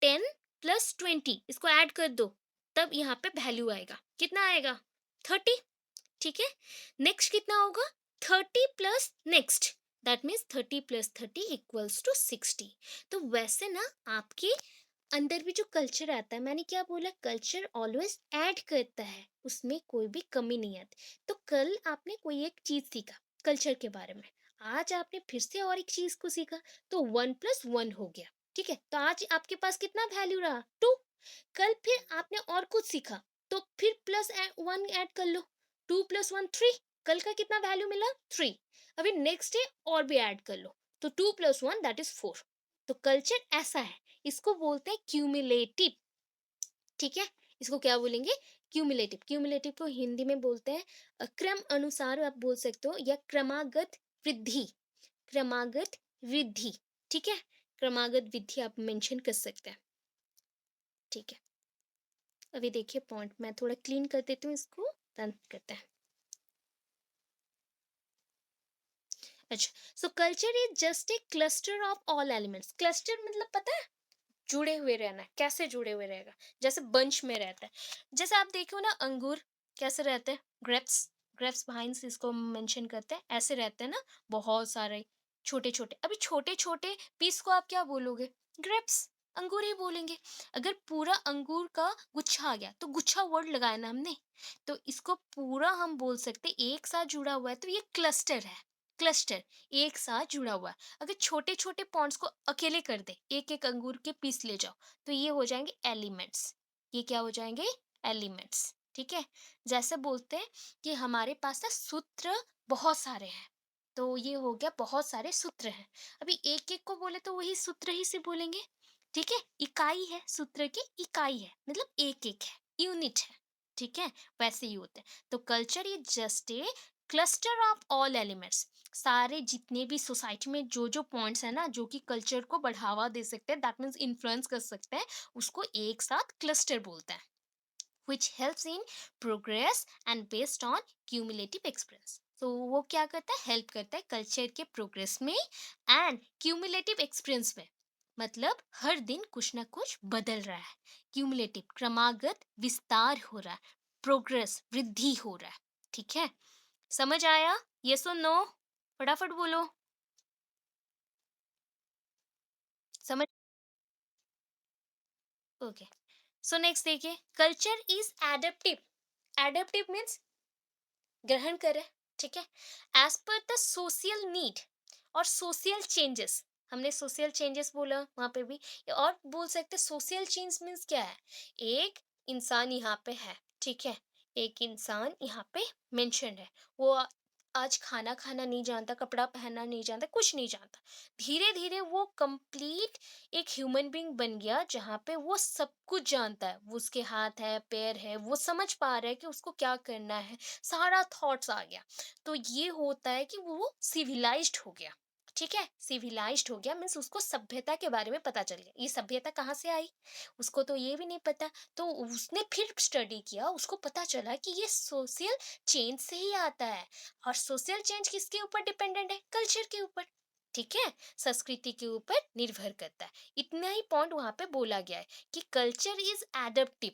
10 + 20, इसको ऐड कर दो, तब यहाँ पे वैल्यू आएगा, कितना आएगा? 30, ठीक है? नेक्स्ट कितना होगा? 30 plus next, that means 30 plus 30 equals to 60। तो वैसे ना आपके अंदर भी जो कल्चर आता है, मैंने क्या बोला, कल्चर ऑलवेज ऐड करता है, उसमें कोई भी कमी नहीं आती। तो कल आपने कोई एक चीज सीखा कल्चर के बारे में, आज आपने फिर से और एक चीज को सीखा, तो 1 + 1 हो गया। ठीक है, तो आज आपके पास कितना वैल्यू रहा, 2। कल फिर आपने और कुछ सीखा, तो फिर +1 ऐड कर लो, 2 + 1 3। कल का कितना वैल्यू मिला, 3। अभी नेक्स्ट डे और भी ऐड कर लो, तो 2 + 1 दैट इज 4। तो कल्चर ऐसा है, इसको बोलते हैं क्यूमुलेटिव। ठीक है, इसको क्या बोलेंगे, क्यूमुलेटिव। क्यूमुलेटिव को हिंदी में बोलते हैं क्रम अनुसार आप बोल सकते हो, या क्रमागत वृद्धि। क्रमागत वृद्धि, ठीक है, क्रमागत वृद्धि आप मेंशन कर सकते हैं। ठीक है, अभी देखिए पॉइंट मैं थोड़ा क्लीन कर देती हूँ, इसको डन करते हैं। अच्छा, सो culture is just a cluster of all elements. Cluster मतलब पता है, जुड़े हुए रहना है। कैसे जुड़े हुए रहेगा, जैसे बंच में रहता है। जैसे आप देखो ना, अंगूर कैसे रहते हैं, ग्रेप्स। ग्रेप्स भाइन्स इसको मेंशन करते हैं, ऐसे रहते हैं ना, बहुत सारे छोटे छोटे। अभी छोटे छोटे पीस को आप क्या बोलोगे, ग्रेप्स, अंगूर ही बोलेंगे। अगर पूरा अंगूर का गुच्छा आ गया, तो गुच्छा वर्ड लगाया ना हमने, तो इसको पूरा हम बोल सकते एक साथ जुड़ा हुआ है, तो ये क्लस्टर है। क्लस्टर एक साथ जुड़ा हुआ है। अगर छोटे छोटे पॉइंट्स को अकेले कर दे, एक एक अंगूर के पीस ले जाओ, तो ये हो जाएंगे एलिमेंट्स। ये क्या हो जाएंगे, एलिमेंट्स। ठीक है, जैसे बोलते हैं कि हमारे पास ना सूत्र बहुत सारे हैं, तो ये हो गया बहुत सारे सूत्र हैं। अभी एक एक को बोले तो वही सूत्र ही से बोलेंगे। ठीक है, इकाई है, सूत्र की इकाई है, मतलब एक एक है, यूनिट है। ठीक है, वैसे ही होते हैं। तो culture is just a cluster of all elements. सारे जितने भी सोसाइटी में जो जो पॉइंट्स है ना, जो कि कल्चर को बढ़ावा दे सकते हैं, दैट मीन्स इन्फ्लुएंस कर सकते हैं, उसको एक साथ क्लस्टर बोलते हैं, which helps in progress and based on cumulative experience। तो वो क्या करता है, हेल्प करता है कल्चर के प्रोग्रेस में एंड क्यूमुलेटिव एक्सपीरियंस में। मतलब हर दिन कुछ ना कुछ बदल रहा है, क्यूमुलेटिव क्रमागत विस्तार हो रहा है, प्रोग्रेस वृद्धि हो रहा है। ठीक है, समझ आया, ये सो नो, फटाफट बोलो, समझ। ओके, सो नेक्स्ट देखिए, culture is adaptive. Adaptive means ग्रहण करें। ठीक है, as per the social need और सोशल चेंजेस। हमने सोशल चेंजेस बोला वहां पे भी, और बोल सकते सोशल चेंज मीन्स क्या है, एक इंसान यहाँ पे है। ठीक है, एक इंसान यहाँ पे मेंशन है, वो आज खाना खाना नहीं जानता, कपड़ा पहनना नहीं जानता, कुछ नहीं जानता। धीरे धीरे वो कंप्लीट एक ह्यूमन बीइंग बन गया, जहाँ पे वो सब कुछ जानता है, वो उसके हाथ है पैर है, वो समझ पा रहा है कि उसको क्या करना है, सारा थॉट्स आ गया। तो ये होता है कि वो सिविलाइज्ड हो गया। ठीक है, सिविलाइज्ड हो गया मीन्स उसको सभ्यता के बारे में पता चल गया, ये सभ्यता कहाँ से आई, उसको तो ये भी नहीं पता। तो उसने फिर स्टडी किया, उसको पता चला कि ये सोशल चेंज से ही आता है। और सोशल चेंज किसके ऊपर डिपेंडेंट है, कल्चर के ऊपर। ठीक है, संस्कृति के ऊपर निर्भर करता है। इतना ही पॉइंट वहां पे बोला गया है कि कल्चर इज एडेप्टिव।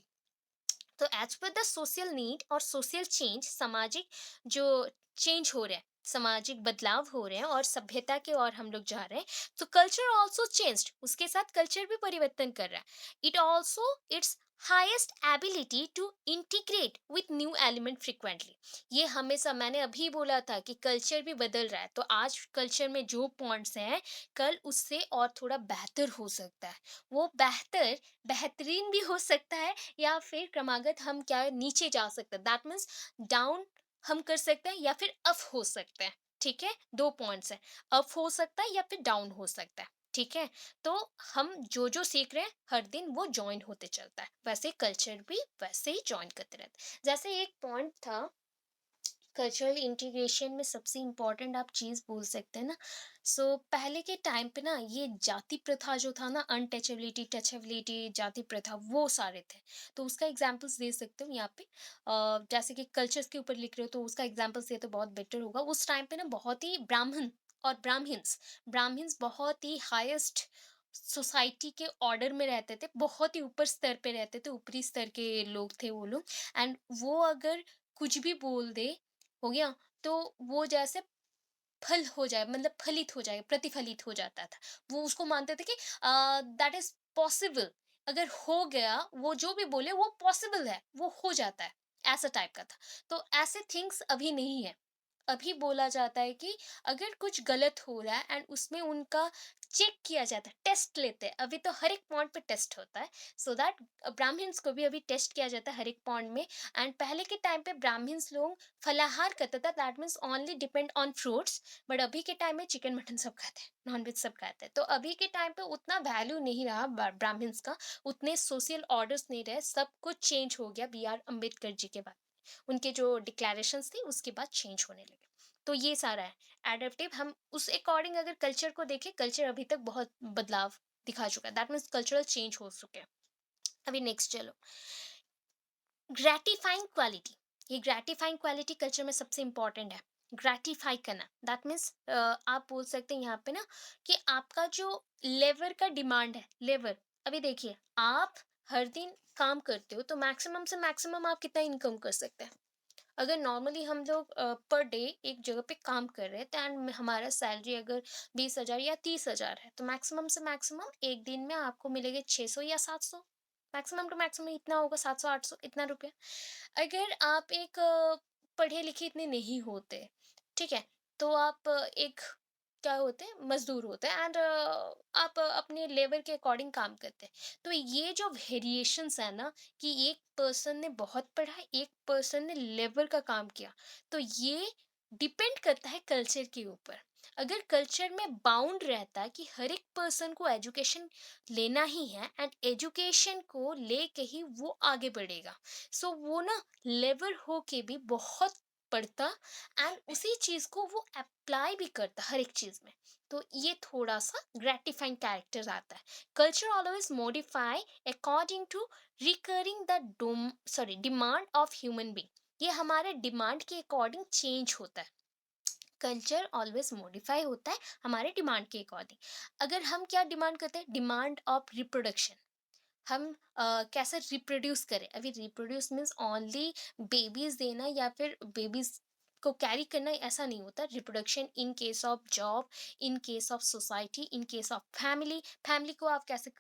तो as per the social need और सोशल चेंज, सामाजिक जो चेंज हो रहे हैं, सामाजिक बदलाव हो रहे हैं और सभ्यता के और हम लोग जा रहे हैं, तो कल्चर ऑल्सो चेंज्ड, उसके साथ कल्चर भी परिवर्तन कर रहा है। It also its highest ability to integrate with new element frequently. ये हमेशा, मैंने अभी बोला था कि कल्चर भी बदल रहा है, तो आज कल्चर में जो पॉइंट्स हैं, कल उससे और थोड़ा बेहतर हो सकता है। वो बेहतर बेहतरीन भी हो सकता है, या फिर क्रमागत हम क्या है, नीचे जा सकते हैं, दैट मीन्स डाउन हम कर सकते हैं, या फिर अप हो सकते हैं। ठीक है, दो पॉइंट्स हैं, अप हो सकता है या फिर डाउन हो सकता है। ठीक है, तो हम जो जो सीख रहे हैं हर दिन वो ज्वाइन होते चलता है, वैसे कल्चर भी वैसे ही ज्वाइन करते रहते हैं। जैसे एक पॉइंट था, कल्चरल इंटीग्रेशन में सबसे इम्पोर्टेंट आप चीज़ बोल सकते हैं ना, पहले के टाइम पे ना ये जाति प्रथा जो था ना, अनटचेबिलिटी टचेबिलिटी जाति प्रथा, वो सारे थे। तो उसका एग्जांपल्स दे सकते हो यहाँ पे। जैसे कि कल्चर्स के ऊपर लिख रहे हो, तो उसका एग्जांपल्स दे तो बहुत बेटर होगा। उस टाइम पे ना बहुत ही ब्राह्मण और ब्राह्मण्स, ब्राह्मण्स बहुत ही हाईएस्ट सोसाइटी के ऑर्डर में रहते थे, बहुत ही ऊपर स्तर पे रहते थे, ऊपरी स्तर के लोग थे वो लोग। एंड वो अगर कुछ भी बोल दे, हो गया, तो वो जैसे फल हो जाए, मतलब फलित हो जाए, प्रतिफलित हो जाता था। वो उसको मानते थे कि दैट इज़ पॉसिबल, अगर हो गया, वो जो भी बोले वो पॉसिबल है, वो हो जाता है, ऐसा टाइप का था। तो ऐसे थिंग्स अभी नहीं है। अभी बोला जाता है कि अगर कुछ गलत हो रहा है एंड उसमें उनका चेक किया जाता है, टेस्ट लेते हैं। अभी तो हर एक पॉइंट पे टेस्ट होता है, सो दैट ब्राह्मण्स को भी अभी टेस्ट किया जाता है हर एक पॉइंट में। एंड पहले के टाइम पे ब्राह्मण्स लोग फलाहार करता था, that means only depend on fruits. But अभी के टाइम में चिकन मटन सब खाते हैं, नॉन वेज सब खाते हैं। तो अभी के टाइम पे उतना वैल्यू नहीं रहा ब्राह्मण्स का, उतने सोशल ऑर्डर्स नहीं रहे, सब कुछ चेंज हो गया बी आर अम्बेडकर जी के बाद। उनके जो डिक्लेरेशंस थी उसके बाद चेंज होने लगे। तो ये सारा है एडेप्टिव। हम उस अकॉर्डिंग अगर कल्चर को देखें, कल्चर अभी तक बहुत बदलाव दिखा चुका है, दैट मीन्स कल्चरल चेंज हो चुके हैं। अभी नेक्स्ट चलो, ग्रेटिफाइंग क्वालिटी। ये ग्रेटिफाइंग क्वालिटी कल्चर में सबसे इंपॉर्टेंट है। ग्रेटिफाई करना, दैट मीन्स आप बोल सकते हैं यहाँ पे ना कि आपका जो लेबर का डिमांड है, लेबर। अभी देखिए, आप हर दिन काम करते हो तो मैक्सिमम से मैक्सिमम आप कितना इनकम कर सकते हैं? अगर नॉर्मली हम लोग पर डे एक जगह पे काम कर रहे हैं, एंड हमारा सैलरी अगर 20,000 या 30,000 है, तो मैक्सिमम से मैक्सिमम एक दिन में आपको मिलेगा 600 या 700। मैक्सिमम टू मैक्सिमम इतना होगा, 700 800 इतना रुपया। अगर आप एक पढ़े लिखे इतने नहीं होते, ठीक है, तो आप एक क्या होते हैं, मजदूर होते हैं, एंड आप अपने लेबर के अकॉर्डिंग काम करते हैं। तो ये जो वेरिएशंस है ना, कि एक पर्सन ने बहुत पढ़ा, एक पर्सन ने लेबर का काम किया, तो ये डिपेंड करता है कल्चर के ऊपर। अगर कल्चर में बाउंड रहता है कि हर एक पर्सन को एजुकेशन लेना ही है, एंड एजुकेशन को लेके ही वो आगे बढ़ेगा, सो वो ना लेबर हो के भी बहुत पढ़ता, एंड उसी चीज को वो अप्लाई भी करता हर एक चीज में। तो ये थोड़ा सा ग्रेटिफाइंग कैरेक्टर आता है। Culture always modify according to recurring the demand of human being. ये हमारे डिमांड के अकॉर्डिंग चेंज होता है। कल्चर ऑलवेज मॉडिफाई होता है हमारे डिमांड के अकॉर्डिंग। अगर हम क्या डिमांड करते हैं, डिमांड ऑफ रिप्रोडक्शन। हम कैसे रिप्रोड्यूस करें। अभी रिप्रोड्यूस मीन्स ओनली बेबीज देना या फिर बेबीज को कैरी करना, ऐसा नहीं होता। Reproduction in case of job, in case of society, in case of family. Family को आप कैसे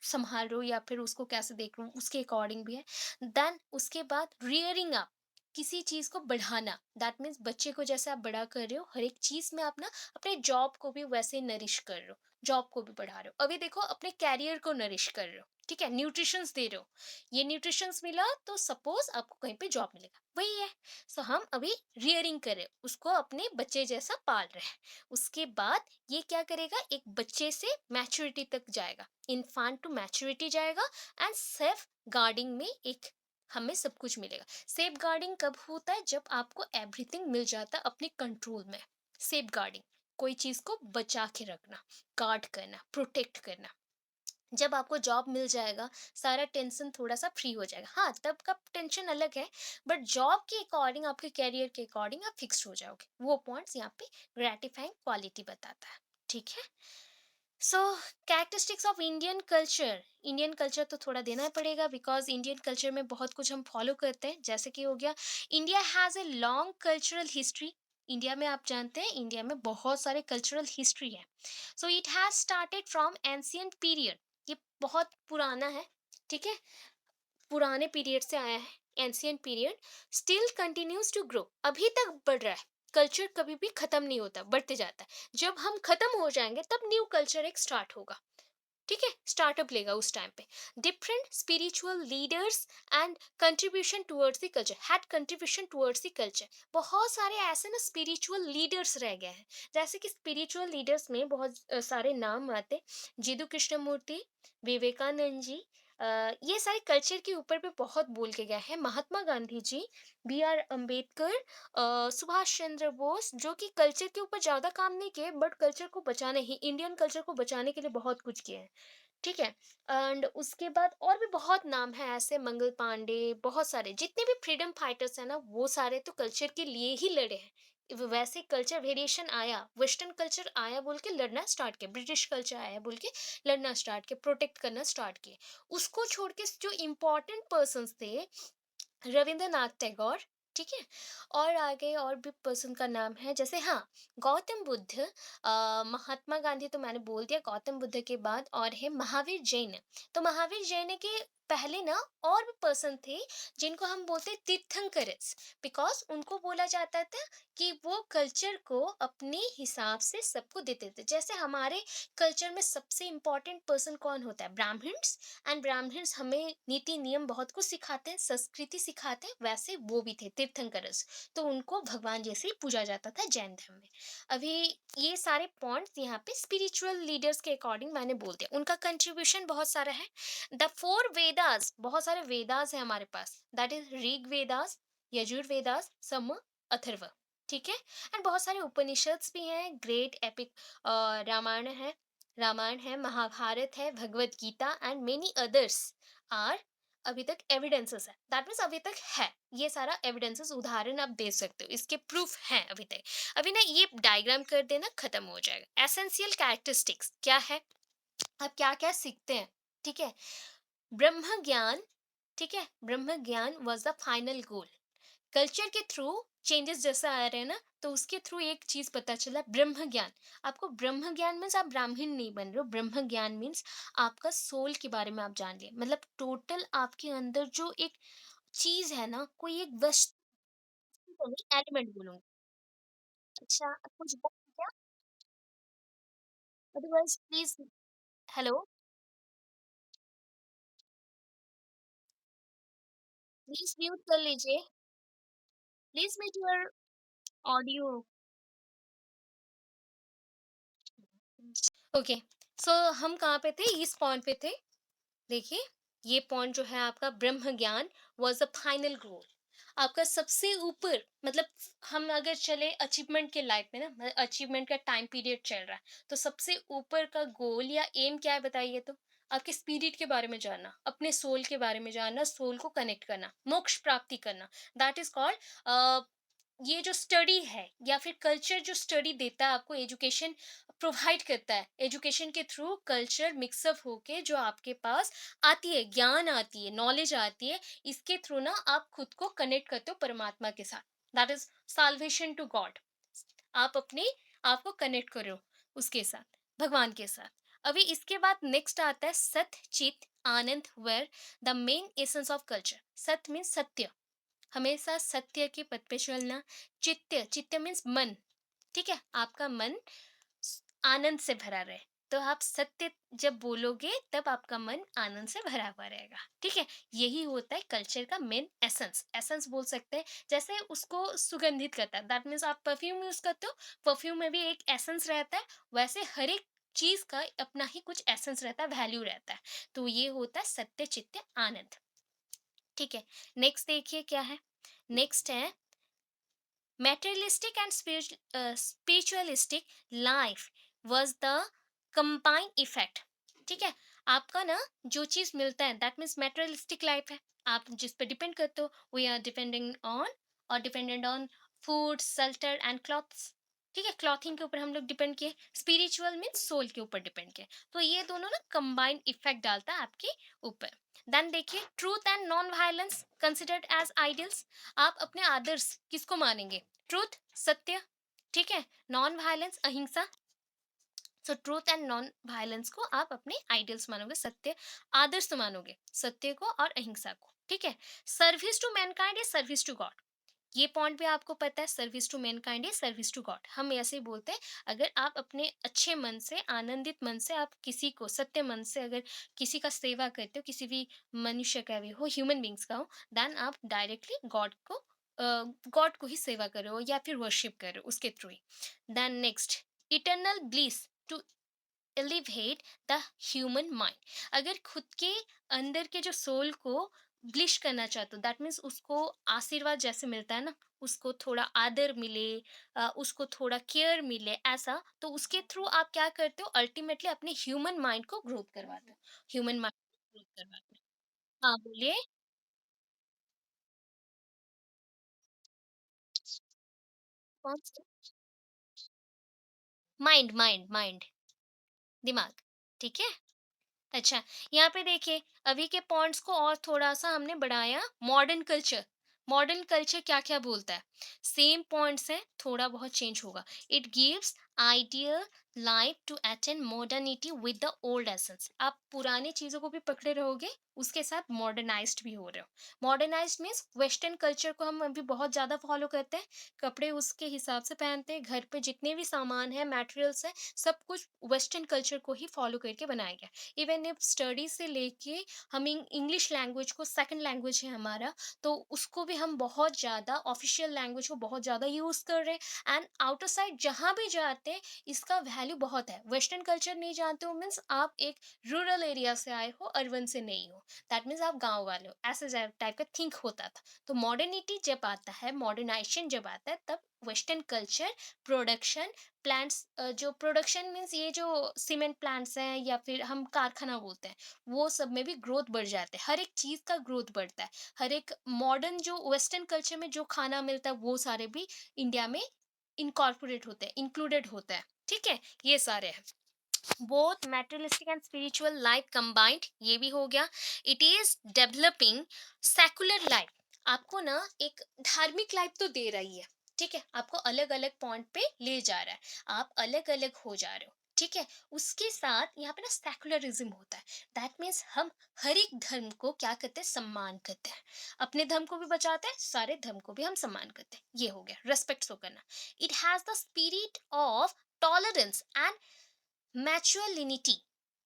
संभाल रहे हो या फिर उसको कैसे देख रहे हो, उसके अकॉर्डिंग भी है। देन उसके बाद रियरिंग अप, किसी चीज को बढ़ाना, दैट मीन्स बच्चे को जैसे आप बड़ा कर रहे हो, हर एक चीज में आप ना अपने जॉब को भी वैसे नरिश कर रहे हो, जॉब को भी बढ़ा रहे हो। अभी देखो, अपने कैरियर को नरिश कर रहे हो, ठीक है, न्यूट्रिशंस दे रहे हो। ये न्यूट्रिशंस मिला तो सपोज आपको कहीं पे जॉब मिलेगा, वही है। सो हम अभी रियरिंग कर रहे हैं, उसको अपने बच्चे जैसा पाल रहे हैं। उसके बाद ये क्या करेगा, एक बच्चे से मैच्योरिटी तक जाएगा, इन्फांट टू मैच्योरिटी जाएगा, एंड सेल्फ गार्डिंग में एक हमें सब कुछ मिलेगा। सेफ गार्डिंग कब होता है, जब आपको एवरीथिंग मिल जाता है अपने कंट्रोल में। सेफ गार्डिंग, कोई चीज को बचा के रखना, गार्ड करना, प्रोटेक्ट करना। जब आपको जॉब मिल जाएगा, सारा टेंशन थोड़ा सा फ्री हो जाएगा। हाँ, तब का टेंशन अलग है, बट जॉब के अकॉर्डिंग, आपके करियर के अकॉर्डिंग आप फिक्स हो जाओगे। वो पॉइंट्स यहाँ पे ग्रेटिफाइंग क्वालिटी बताता है, ठीक है। So characteristics of Indian culture. Indian culture तो थोड़ा देना ही पड़ेगा, बिकॉज इंडियन कल्चर में बहुत कुछ हम फॉलो करते हैं। जैसे कि हो गया, India has a long cultural history. India में आप जानते हैं, इंडिया में बहुत सारे कल्चरल हिस्ट्री है। So it has started from ancient period. ये बहुत पुराना है, ठीक है, पुराने पीरियड से आया है, ancient period. Still continues to grow, अभी तक बढ़ रहा है। कल्चर कभी भी खत्म नहीं होता, बढ़ते जाता है। जब हम खत्म हो जाएंगे तब न्यू कल्चर एक स्टार्ट होगा, ठीक है, स्टार्टअप लेगा उस टाइम पे। Different spiritual leaders and contribution towards the culture, had contribution towards the culture. बहुत सारे ऐसे ना स्पिरिचुअल लीडर्स रह गए हैं। जैसे कि स्पिरिचुअल लीडर्स में बहुत सारे नाम आते, जिदू कृष्णमूर्ति, विवेकानंद जी। ये सारे कल्चर के ऊपर पे बहुत बोल के गए हैं। महात्मा गांधी जी, बी आर अम्बेडकर, सुभाष चंद्र बोस, जो कि कल्चर के ऊपर ज्यादा काम नहीं किए, बट कल्चर को बचाने ही, इंडियन कल्चर को बचाने के लिए बहुत कुछ किए हैं, ठीक है। एंड उसके बाद और भी बहुत नाम है ऐसे, मंगल पांडे, बहुत सारे जितने भी फ्रीडम फाइटर्स हैं ना, वो सारे तो कल्चर के लिए ही लड़े हैं। वैसे कल्चर वेरिएशन आया, वेस्टर्न कल्चर आया बोल के लड़ना स्टार्ट किया, ब्रिटिश कल्चर आया बोल के लड़ना स्टार्ट किया, प्रोटेक्ट करना स्टार्ट किए। उसको छोड़ के जो इम्पोर्टेंट पर्सन थे, रविंद्रनाथ टैगोर, ठीक है? और आगे और भी पर्सन का नाम है, जैसे हाँ, गौतम बुद्ध, महात्मा गांधी तो मैंने बोल दिया, गौतम बुद्ध के बाद और है महावीर जैन। तो महावीर जैन के पहले ना और भी पर्सन थे जिनको हम बोलते तीर्थंकरस, बिकॉज उनको बोला जाता था कि वो कल्चर को अपने हिसाब से सबको देते थे। जैसे हमारे कल्चर में सबसे इम्पोर्टेंट पर्सन कौन होता है? ब्राह्मण्स। एंड ब्राह्मण्स हमें नीति नियम बहुत कुछ सिखाते हैं, संस्कृति सिखाते हैं, वैसे वो भी थे तीर्थंकरस। तो उनको भगवान जैसे ही पूजा जाता था जैन धर्म में। अभी ये सारे पॉइंट्स यहाँ पे स्पिरिचुअल लीडर्स के अकॉर्डिंग मैंने बोल दिया, उनका कंट्रीब्यूशन बहुत सारा है। द फोर वेदास, बहुत सारे वेदास है हमारे पास, दैट इज ऋग वेदास, यजुर्वेदास, सम, अथर्व। ठीक है। एंड बहुत सारे उपनिषद्स भी हैं, ग्रेट एपिक, रामायण है, महाभारत है, Bhagavad Gita and many others are अभी तक एविडेंसेस है, दैट मीन्स अभी तक है। ये सारा एविडेंसेस, उदाहरण आप दे सकते हो, इसके प्रूफ हैं अभी तक। अभी ना ये डायग्राम कर देना, खत्म हो जाएगा। एसेंशियल कैरेक्टरिस्टिक्स क्या है, आप क्या क्या सीखते हैं? ठीक है। ब्रह्म ज्ञान, ठीक है, ब्रह्म ज्ञान was the final goal. Culture के थ्रू चेंजेस जैसा आ रहे हैं ना, तो उसके थ्रू एक चीज पता चला, ब्रह्म ज्ञान। आपको ब्रह्म ज्ञान मीन्स आप ब्राह्मण नहीं बन रहे हो, ब्रह्म ज्ञान मीन्स आपका सोल के बारे में आप जान लिए, मतलब टोटल आपके अंदर जो एक चीज है ना, कोई एक वस्तु तो नहीं, एलिमेंट बोलूंगी। अच्छा, आप कुछ बोल क्या? Otherwise please. Hello, please mute कर लीजिए, please mute your audio. Okay, so हम कहाँ पे थे? इस पॉइंट पे थे। देखिए, ये पॉइंट जो है आपका, ब्रह्म ज्ञान वाज द फाइनल गोल। आपका सबसे ऊपर, मतलब हम अगर चले अचीवमेंट के लाइफ में ना, अचीवमेंट का टाइम पीरियड चल रहा है, तो सबसे ऊपर का गोल या एम क्या है बताइए तो? आपके स्पिरिट के बारे में जानना, अपने सोल के बारे में जानना, सोल को कनेक्ट करना, मोक्ष प्राप्ति करना, दैट इज कॉल्ड। ये जो स्टडी है या फिर कल्चर जो स्टडी देता है आपको, एजुकेशन प्रोवाइड करता है, एजुकेशन के थ्रू कल्चर मिक्सअप होके जो आपके पास आती है, ज्ञान आती है, नॉलेज आती है, इसके थ्रू ना आप खुद को कनेक्ट करते हो परमात्मा के साथ, that is salvation to God. आप अपने आप को कनेक्ट करो उसके साथ, भगवान के साथ। अभी इसके बाद नेक्स्ट आता है सत चित आनंद, where the main essence of culture. सत मीन्स सत्य, हमेशा सत्य के पथ पे चलना। चित्त, चित्त मीन्स मन, ठीक है, आपका मन आनंद से भरा रहे। तो आप सत्य जब बोलोगे तब आपका मन आनंद से भरा हुआ रहेगा। ठीक है, यही होता है कल्चर का मेन एसेंस, एसेंस बोल सकते हैं। जैसे उसको सुगंधित करता है, दैट मीन्स आप परफ्यूम यूज करते हो, परफ्यूम में भी एक एसेंस रहता है, वैसे हर एक चीज का अपना ही कुछ एसेंस रहता है, वैल्यू रहता है। तो ये होता है सत्य चित्त आनंद। ठीक है, नेक्स्ट देखिए क्या है। नेक्स्ट है materialistic and spiritualistic life was the combined effect। ठीक है, आपका ना जो चीज मिलता है दैट मीन्स मेटेरियलिस्टिक लाइफ है, आप जिस पे डिपेंड करते हो, वी आर डिपेंडिंग ऑन और dependent on food, shelter and clothes. ठीक है, क्लॉथिंग के ऊपर हम लोग डिपेंड किए। स्पिरिचुअल मीन्स सोल के ऊपर डिपेंड किए। तो ये दोनों ना कंबाइंड इफेक्ट डालता है आपके ऊपर। देन देखिए, truth and non violence considered as ideals. आप अपने आदर्श किसको मानेंगे? ट्रूथ, सत्य, ठीक है, नॉन वायलेंस, अहिंसा। सो ट्रूथ एंड नॉन वायलेंस को आप अपने आइडियल्स मानोगे, सत्य आदर्श मानोगे, सत्य को और अहिंसा को। ठीक है, सर्विस टू मैनकाइंड या सर्विस टू गॉड, ये पॉइंट भी आपको पता है, सर्विस टू मैनकाइंड या सर्विस टू गॉड। हम ऐसे ही बोलते हैं, अगर आप अपने अच्छे मन से, आनंदित मन से, आप किसी को सत्य मन से अगर किसी का सेवा करते हो, किसी भी मनुष्य का भी हो, ह्यूमन बींग्स का हो, देन आप डायरेक्टली गॉड को, गॉड को ही सेवा करो या फिर वर्शिप करो उसके थ्रू ही। Then next, eternal bliss to elevate the human mind. अगर खुद के अंदर के जो सोल को ब्लिश करना चाहते हो, दैट मीन्स उसको आशीर्वाद जैसे मिलता है ना, उसको थोड़ा आदर मिले, उसको थोड़ा केयर मिले, ऐसा, तो उसके थ्रू आप क्या करते हो, अल्टीमेटली अपने ह्यूमन माइंड को ग्रोथ करवाते हो, ह्यूमन माइंड ग्रोथ करवाते हो। हाँ बोलिए। कौन सा? माइंड, माइंड, माइंड, दिमाग। ठीक है। अच्छा, यहाँ पे देखिए, अभी के पॉइंट्स को और थोड़ा सा हमने बढ़ाया, मॉडर्न कल्चर। मॉडर्न कल्चर क्या-क्या बोलता है? सेम पॉइंट्स हैं, थोड़ा बहुत चेंज होगा। It gives ideal life to attend modernity with the old essence. आप पुरानी चीज़ों को भी पकड़े रहोगे, उसके साथ मॉडर्नाइज़्ड भी हो रहे हो। मॉडर्नाइज़्ड मीन्स वेस्टर्न कल्चर को हम अभी बहुत ज़्यादा फॉलो करते हैं, कपड़े उसके हिसाब से पहनते हैं, घर पे जितने भी सामान हैं, मटेरियल्स हैं, सब कुछ वेस्टर्न कल्चर को ही फॉलो करके बनाया गया। इवन इफ स्टडी से लेके हम इंग्लिश लैंग्वेज को सेकंड लैंग्वेज है हमारा, तो उसको भी हम बहुत ज़्यादा ऑफिशियल लैंग्वेज को बहुत ज़्यादा यूज़ कर रहे हैं एंड आउटर साइड जहाँ भी जाते हैं इसका वैल्यू बहुत है। वेस्टर्न कल्चर नहीं जानते हो मीन्स आप एक रूरल एरिया से आए हो, अर्बन से नहीं हो। दैट मीन्स आप गांव वाले हो, ऐसे टाइप का थिंक होता था। तो मॉडर्निटी जब आता है, मॉडर्नाइजेशन जब आता है, तब वेस्टर्न कल्चर प्रोडक्शन प्लांट्स, जो प्रोडक्शन मीन्स ये जो सीमेंट प्लांट्स हैं या फिर हम कारखाना बोलते हैं, वो सब में भी ग्रोथ बढ़ जाते हैं, हर एक चीज़ का ग्रोथ बढ़ता है। हर एक मॉडर्न जो वेस्टर्न कल्चर में जो खाना मिलता है वो सारे भी इंडिया में इनकॉर्पोरेट होते हैं, इंक्लूडेड होता है। ठीक है, ये सारे हैं। Both materialistic and spiritual life combined, ये भी हो गया। It is developing secular life. आपको ना एक धार्मिक लाइफ तो दे रही है, ठीक है, आपको अलग अलग पॉइंट पे ले जा रहा है, आप अलग अलग हो जा रहे हो, ठीक है। उसके साथ यहाँ पे ना सेकुलरिज्म होता है। दैट मीन्स हम हर एक धर्म को क्या करते हैं, सम्मान करते हैं। अपने धर्म को भी बचाते हैं, सारे धर्म को भी हम सम्मान करते हैं, ये हो गया रेस्पेक्ट शो करना। It has the spirit of tolerance and maturolinity,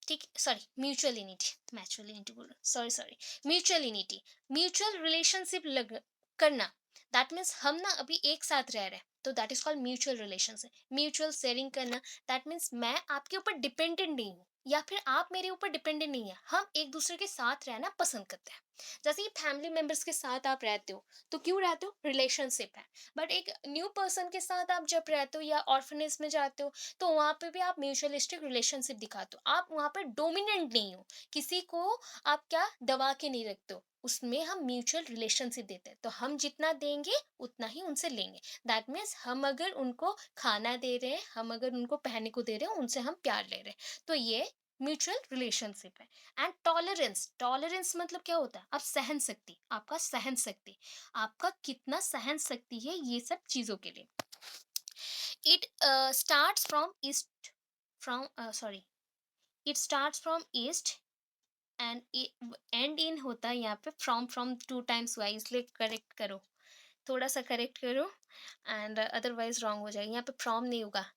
ठीक, सॉरी म्यूचुअलिनिटी, मैच्योलिनिटी बोल, sorry sorry, mutualinity, mutual relationship लग करना। दैट मीन्स हम ना अभी एक साथ रह रहे हैं, तो that is called mutual relationship, mutual sharing करना। दैट मीन्स मैं आपके ऊपर डिपेंडेंट नहीं हूँ या फिर आप मेरे ऊपर डिपेंडेंट नहीं है, हम एक दूसरे के साथ रहना पसंद करते हैं। जैसे कि फैमिली मेंबर्स के साथ आप रहते हो, तो क्यों रहते हो, रिलेशनशिप है। बट एक न्यू पर्सन के साथ आप जब रहते हो या ऑर्फनेज में जाते हो, तो वहाँ पे भी आप म्यूचुअलिस्टिक रिलेशनशिप दिखाते हो, आप वहाँ पे डोमिनेंट नहीं हो, किसी को आप क्या दबा के नहीं रखते हो, उसमें हम म्यूचुअल रिलेशनशिप देते हैं, तो हम जितना देंगे उतना ही उनसे लेंगे। दैट मीन्स हम अगर उनको खाना दे रहे हैं, हम अगर उनको पहनने को दे रहे हैं, उनसे हम प्यार ले रहे हैं, तो ये म्यूचुअल रिलेशनशिप है। एंड टॉलरेंस, टॉलरेंस मतलब क्या होता है, आप सहन शक्ति, आपका सहन शक्ति, आपका कितना सहन शक्ति है ये सब चीजों के लिए। It starts from east, from sorry, it starts from east and end in होता है यहाँ पे from टू टाइम्स हुआ है, इसलिए करेक्ट करो, थोड़ा सा करेक्ट करो, एंड अदरवाइज रॉन्ग हो जाएगा, यहाँ पे फ्रॉम नहीं होगा।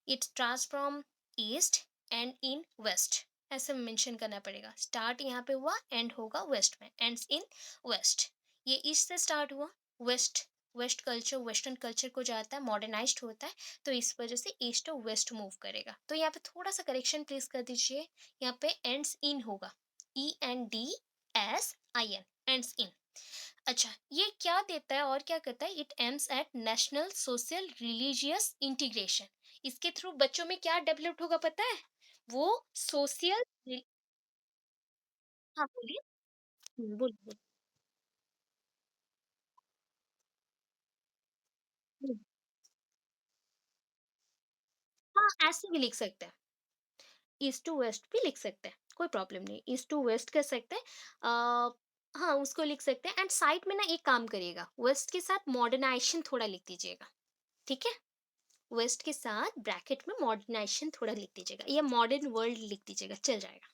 It starts from east and in west, ऐसे मेंशन करना पड़ेगा। स्टार्ट यहाँ पे हुआ, एंड होगा वेस्ट में, एंड्स इन वेस्ट। ये ईस्ट से स्टार्ट हुआ, west, west culture western culture को जाता है, मॉडर्नाइज्ड होता है, तो इस वजह से ईस्ट टू वेस्ट मूव करेगा। तो यहाँ पे थोड़ा सा करेक्शन प्लीज कर दीजिए, यहाँ पे एंड्स इन होगा, ENDS IN, एंड्स इन। अच्छा, ये क्या देता है और क्या करता है, it aims at national social religious integration. इसके थ्रू बच्चों में क्या डेवलप्ड होगा पता है, वो सोशल, हाँ बोलिए। बोलिए बोलिए। हम्म, हाँ ऐसे भी लिख सकते हैं, ईस्ट टू वेस्ट भी लिख सकते हैं, कोई प्रॉब्लम नहीं, ईस्ट टू वेस्ट कर सकते हैं। हाँ उसको लिख सकते हैं, एंड साइड में ना एक काम करिएगा, वेस्ट के साथ मॉडर्नाइजेशन थोड़ा लिख दीजिएगा, ठीक है। वेस्ट के साथ ब्रैकेट में मॉडर्नाइजेशन थोड़ा लिख दीजिएगा, या मॉडर्न वर्ल्ड लिख दीजिएगा, चल जाएगा,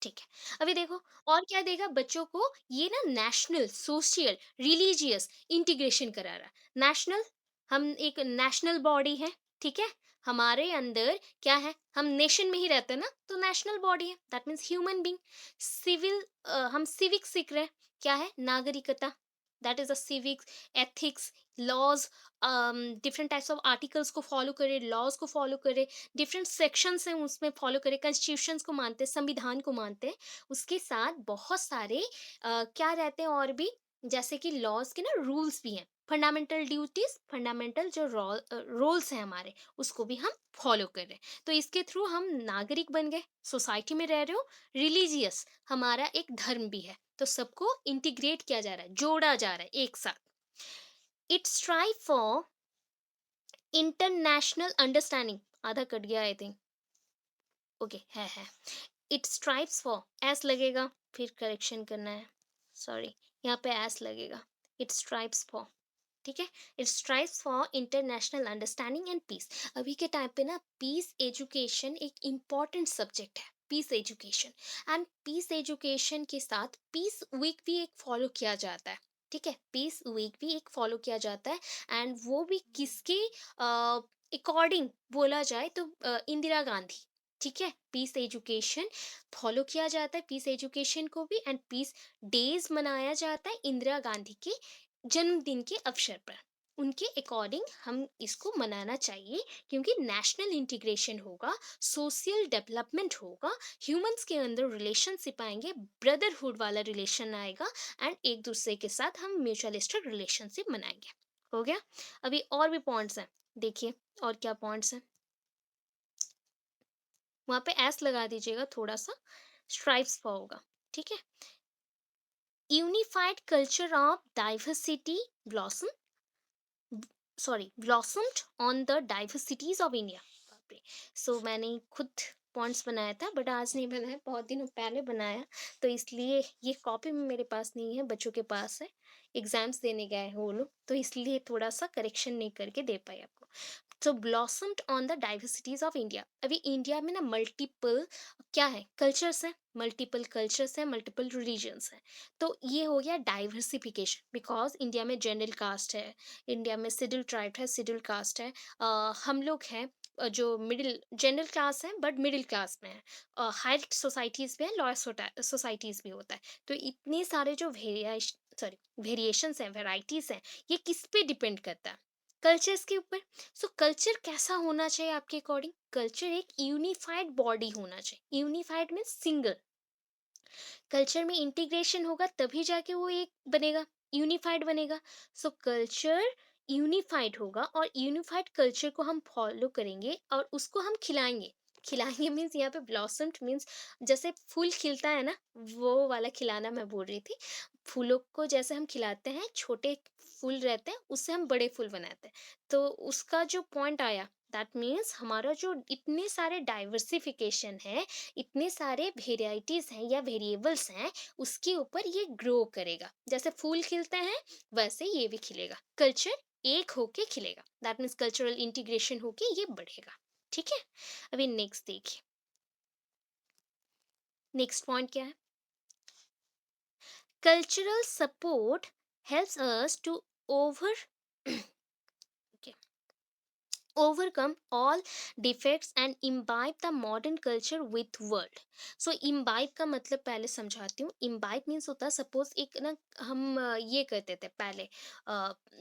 ठीक है। अभी देखो और क्या देगा बच्चों को, ये ना नेशनल सोशल रिलीजियस इंटीग्रेशन करा रहा है। नेशनल, हम एक नेशनल बॉडी है, ठीक है, हमारे अंदर क्या है, हम नेशन में ही रहते हैं ना, तो नेशनल बॉडी है, that means human being. Civil, हम सिविक सीख रहे हैं, क्या है, नागरिकता, that is a civics, ethics, laws, different types of articles को फॉलो करे, लॉज को फॉलो करे, डिफरेंट सेक्शंस हैं उसमें फॉलो करें, कॉन्स्टिट्यूशंस को मानते हैं, संविधान को मानते हैं। उसके साथ बहुत सारे क्या रहते हैं और भी, जैसे कि लॉज के ना रूल्स भी हैं, फंडामेंटल ड्यूटीज, फंडामेंटल जो रोल्स हैं हमारे, उसको भी हम फॉलो कर रहे हैं। तो इसके थ्रू हम नागरिक बन गए, सोसाइटी में रह रहे हो, रिलीजियस, हमारा एक धर्म भी है, तो सबको इंटीग्रेट किया जा रहा है, जोड़ा जा रहा है एक साथ। It strive for international understanding, आधा कट गया आई थिंक, ओके है। इट स्ट्राइव्स फॉर, एस लगेगा, फिर करेक्शन करना है, सॉरी, यहाँ पे एस लगेगा। इट स्ट्राइव्स फॉर, ठीक है, it strives for international understanding and peace. अभी के टाइम पे ना पीस एजुकेशन एक इम्पॉर्टेंट सब्जेक्ट है, peace education. And peace education के साथ पीस वीक भी एक फॉलो किया जाता है, ठीक है, पीस वीक भी एक फॉलो किया जाता है। एंड वो भी किसके अकॉर्डिंग बोला जाए तो इंदिरा गांधी, ठीक है, पीस एजुकेशन फॉलो किया जाता है, पीस एजुकेशन को भी। एंड पीस डेज मनाया जाता है इंदिरा गांधी के जन्मदिन के अवसर पर, उनके अकॉर्डिंग हम इसको मनाना चाहिए, क्योंकि नेशनल इंटीग्रेशन होगा, सोशल डेवलपमेंट होगा, ह्यूमंस के अंदर रिलेशनशिप आएंगे, ब्रदरहुड वाला रिलेशन आएगा, एंड एक दूसरे के साथ हम म्यूचुअलिस्टिक रिलेशनशिप बनाएंगे। हो गया। अभी और भी पॉइंट्स हैं, देखिए और क्या पॉइंट्स हैं, वहां पे एस लगा दीजिएगा थोड़ा सा, स्ट्राइप्स फॉर होगा, ठीक है। Unified culture of diversity blossom, blossomed on the diversities of India. बाप रे। सो मैंने खुद पॉइंट्स बनाया था, बट आज नहीं बनाया, बहुत दिनों पहले बनाया, तो इसलिए ये कॉपी में मेरे पास नहीं है, बच्चों के पास है, एग्जाम्स देने गए हैं वो लोग, तो इसलिए थोड़ा सा करेक्शन नहीं करके दे पाई आपको। तो blossomed on the diversities of India. अभी इंडिया में ना मल्टीपल क्या है, कल्चर्स हैं, मल्टीपल कल्चर्स हैं, मल्टीपल रिलीजन्स हैं। तो ये हो गया डाइवर्सिफिकेशन, बिकॉज इंडिया में जनरल कास्ट है, इंडिया में शेड्यूल ट्राइब है, शेड्यूल कास्ट है, हम लोग हैं जो मिडिल जनरल क्लास है बट मिडिल क्लास में है, हायर सोसाइटीज़ में है, लोअर सोसाइटीज़ भी होता है। तो इतने सारे जो वेरिएशंस हैं, वेराइटीज़ हैं, ये किस पे डिपेंड करता है, कल्चर्स के ऊपर। सो कल्चर कैसा होना चाहिए आपके अकॉर्डिंग, कल्चर एक यूनिफाइड बॉडी होना चाहिए, यूनिफाइड मीन्स सिंगल, कल्चर में इंटीग्रेशन होगा तभी जाके वो एक बनेगा, यूनिफाइड बनेगा। सो कल्चर यूनिफाइड होगा, और यूनिफाइड कल्चर को हम फॉलो करेंगे और उसको हम खिलाएंगे। खिलाएंगे मीन्स यहाँ पे ब्लॉसम्ड मीन्स जैसे फूल खिलता है ना, वो वाला खिलाना मैं बोल रही थी। फूलों को जैसे हम खिलाते हैं, छोटे फूल रहते हैं उससे हम बड़े फूल बनाते हैं, तो उसका जो पॉइंट आया, दैट मीन्स हमारा जो इतने सारे डाइवर्सिफिकेशन है, इतने सारे वेराइटीज हैं या वेरिएबल्स हैं, उसके ऊपर ये ग्रो करेगा, जैसे फूल खिलते हैं वैसे ये भी खिलेगा, कल्चर एक होके खिलेगा, दैट मीन्स कल्चरल इंटीग्रेशन होके ये बढ़ेगा, ठीक है। अभी नेक्स्ट देखिए, नेक्स्ट पॉइंट क्या है, cultural support helps us to over overcome all defects and imbibe the modern culture with world। So imbibe का मतलब पहले समझाती हूँ। imbibe मीन्स होता है, सपोज एक ना हम ये करते थे पहले,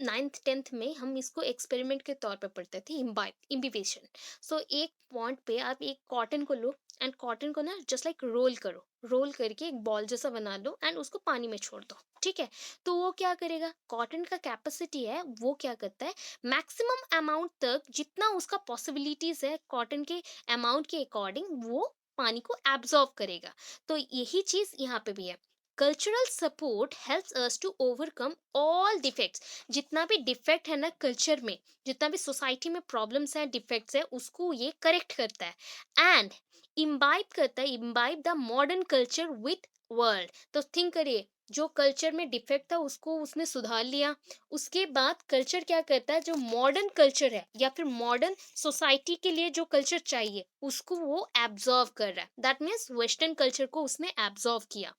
नाइन्थ टेंथ में हम इसको एक्सपेरिमेंट के तौर पे पढ़ते थे, इम्बिबेशन। सो एक पॉइंट पे आप एक कॉटन को लो, एंड कॉटन को ना जस्ट लाइक रोल करो, रोल करके एक बॉल जैसा बना लो, एंड उसको पानी में छोड़ दो, ठीक है। तो वो क्या करेगा, कॉटन का कैपेसिटी है, वो क्या करता है, मैक्सिमम अमाउंट तक जितना उसका पॉसिबिलिटीज है कॉटन के अमाउंट के अकॉर्डिंग वो पानी को एब्जॉर्ब करेगा। तो यही चीज यहाँ पे भी है, cultural support helps us to overcome all defects. जितना भी डिफेक्ट है ना कल्चर में, जितना भी सोसाइटी में प्रॉब्लम्स है, डिफेक्ट्स है, उसको ये करेक्ट करता है। एंड इम्बाइब करता है, imbibe the modern culture with world. तो थिंक करिए, जो कल्चर में डिफेक्ट था उसको उसने सुधार लिया, उसके बाद कल्चर क्या करता है, जो मॉडर्न कल्चर है या फिर मॉडर्न सोसाइटी के लिए जो कल्चर चाहिए उसको वो एब्जॉर्व कर रहा है, दैट मीन्स वेस्टर्न कल्चर को उसने एब्जॉर्व किया,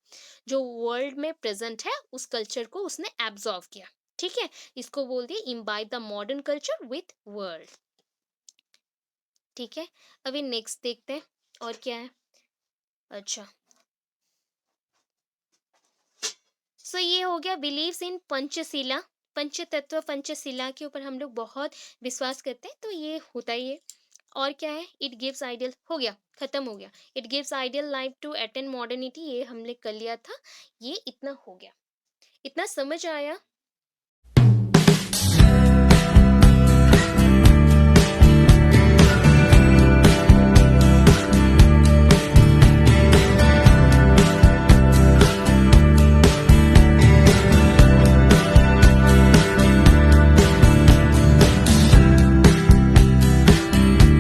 जो वर्ल्ड में प्रेजेंट है उस कल्चर को उसने एब्जॉर्व किया, ठीक है। इसको बोल दिए imbibe the modern culture with world, ठीक है। अभी नेक्स्ट देखते हैं और क्या है। अच्छा, सो ये हो गया बिलीव्स इन पंचशीला, पंच तत्व पंचशीला के ऊपर हम लोग बहुत विश्वास करते हैं, तो ये होता ही है। और क्या है, इट गिव्स आइडियल, हो गया, खत्म हो गया। It gives ideal life to attend modernity, ये हमने कर लिया था, ये इतना हो गया, इतना समझ आया।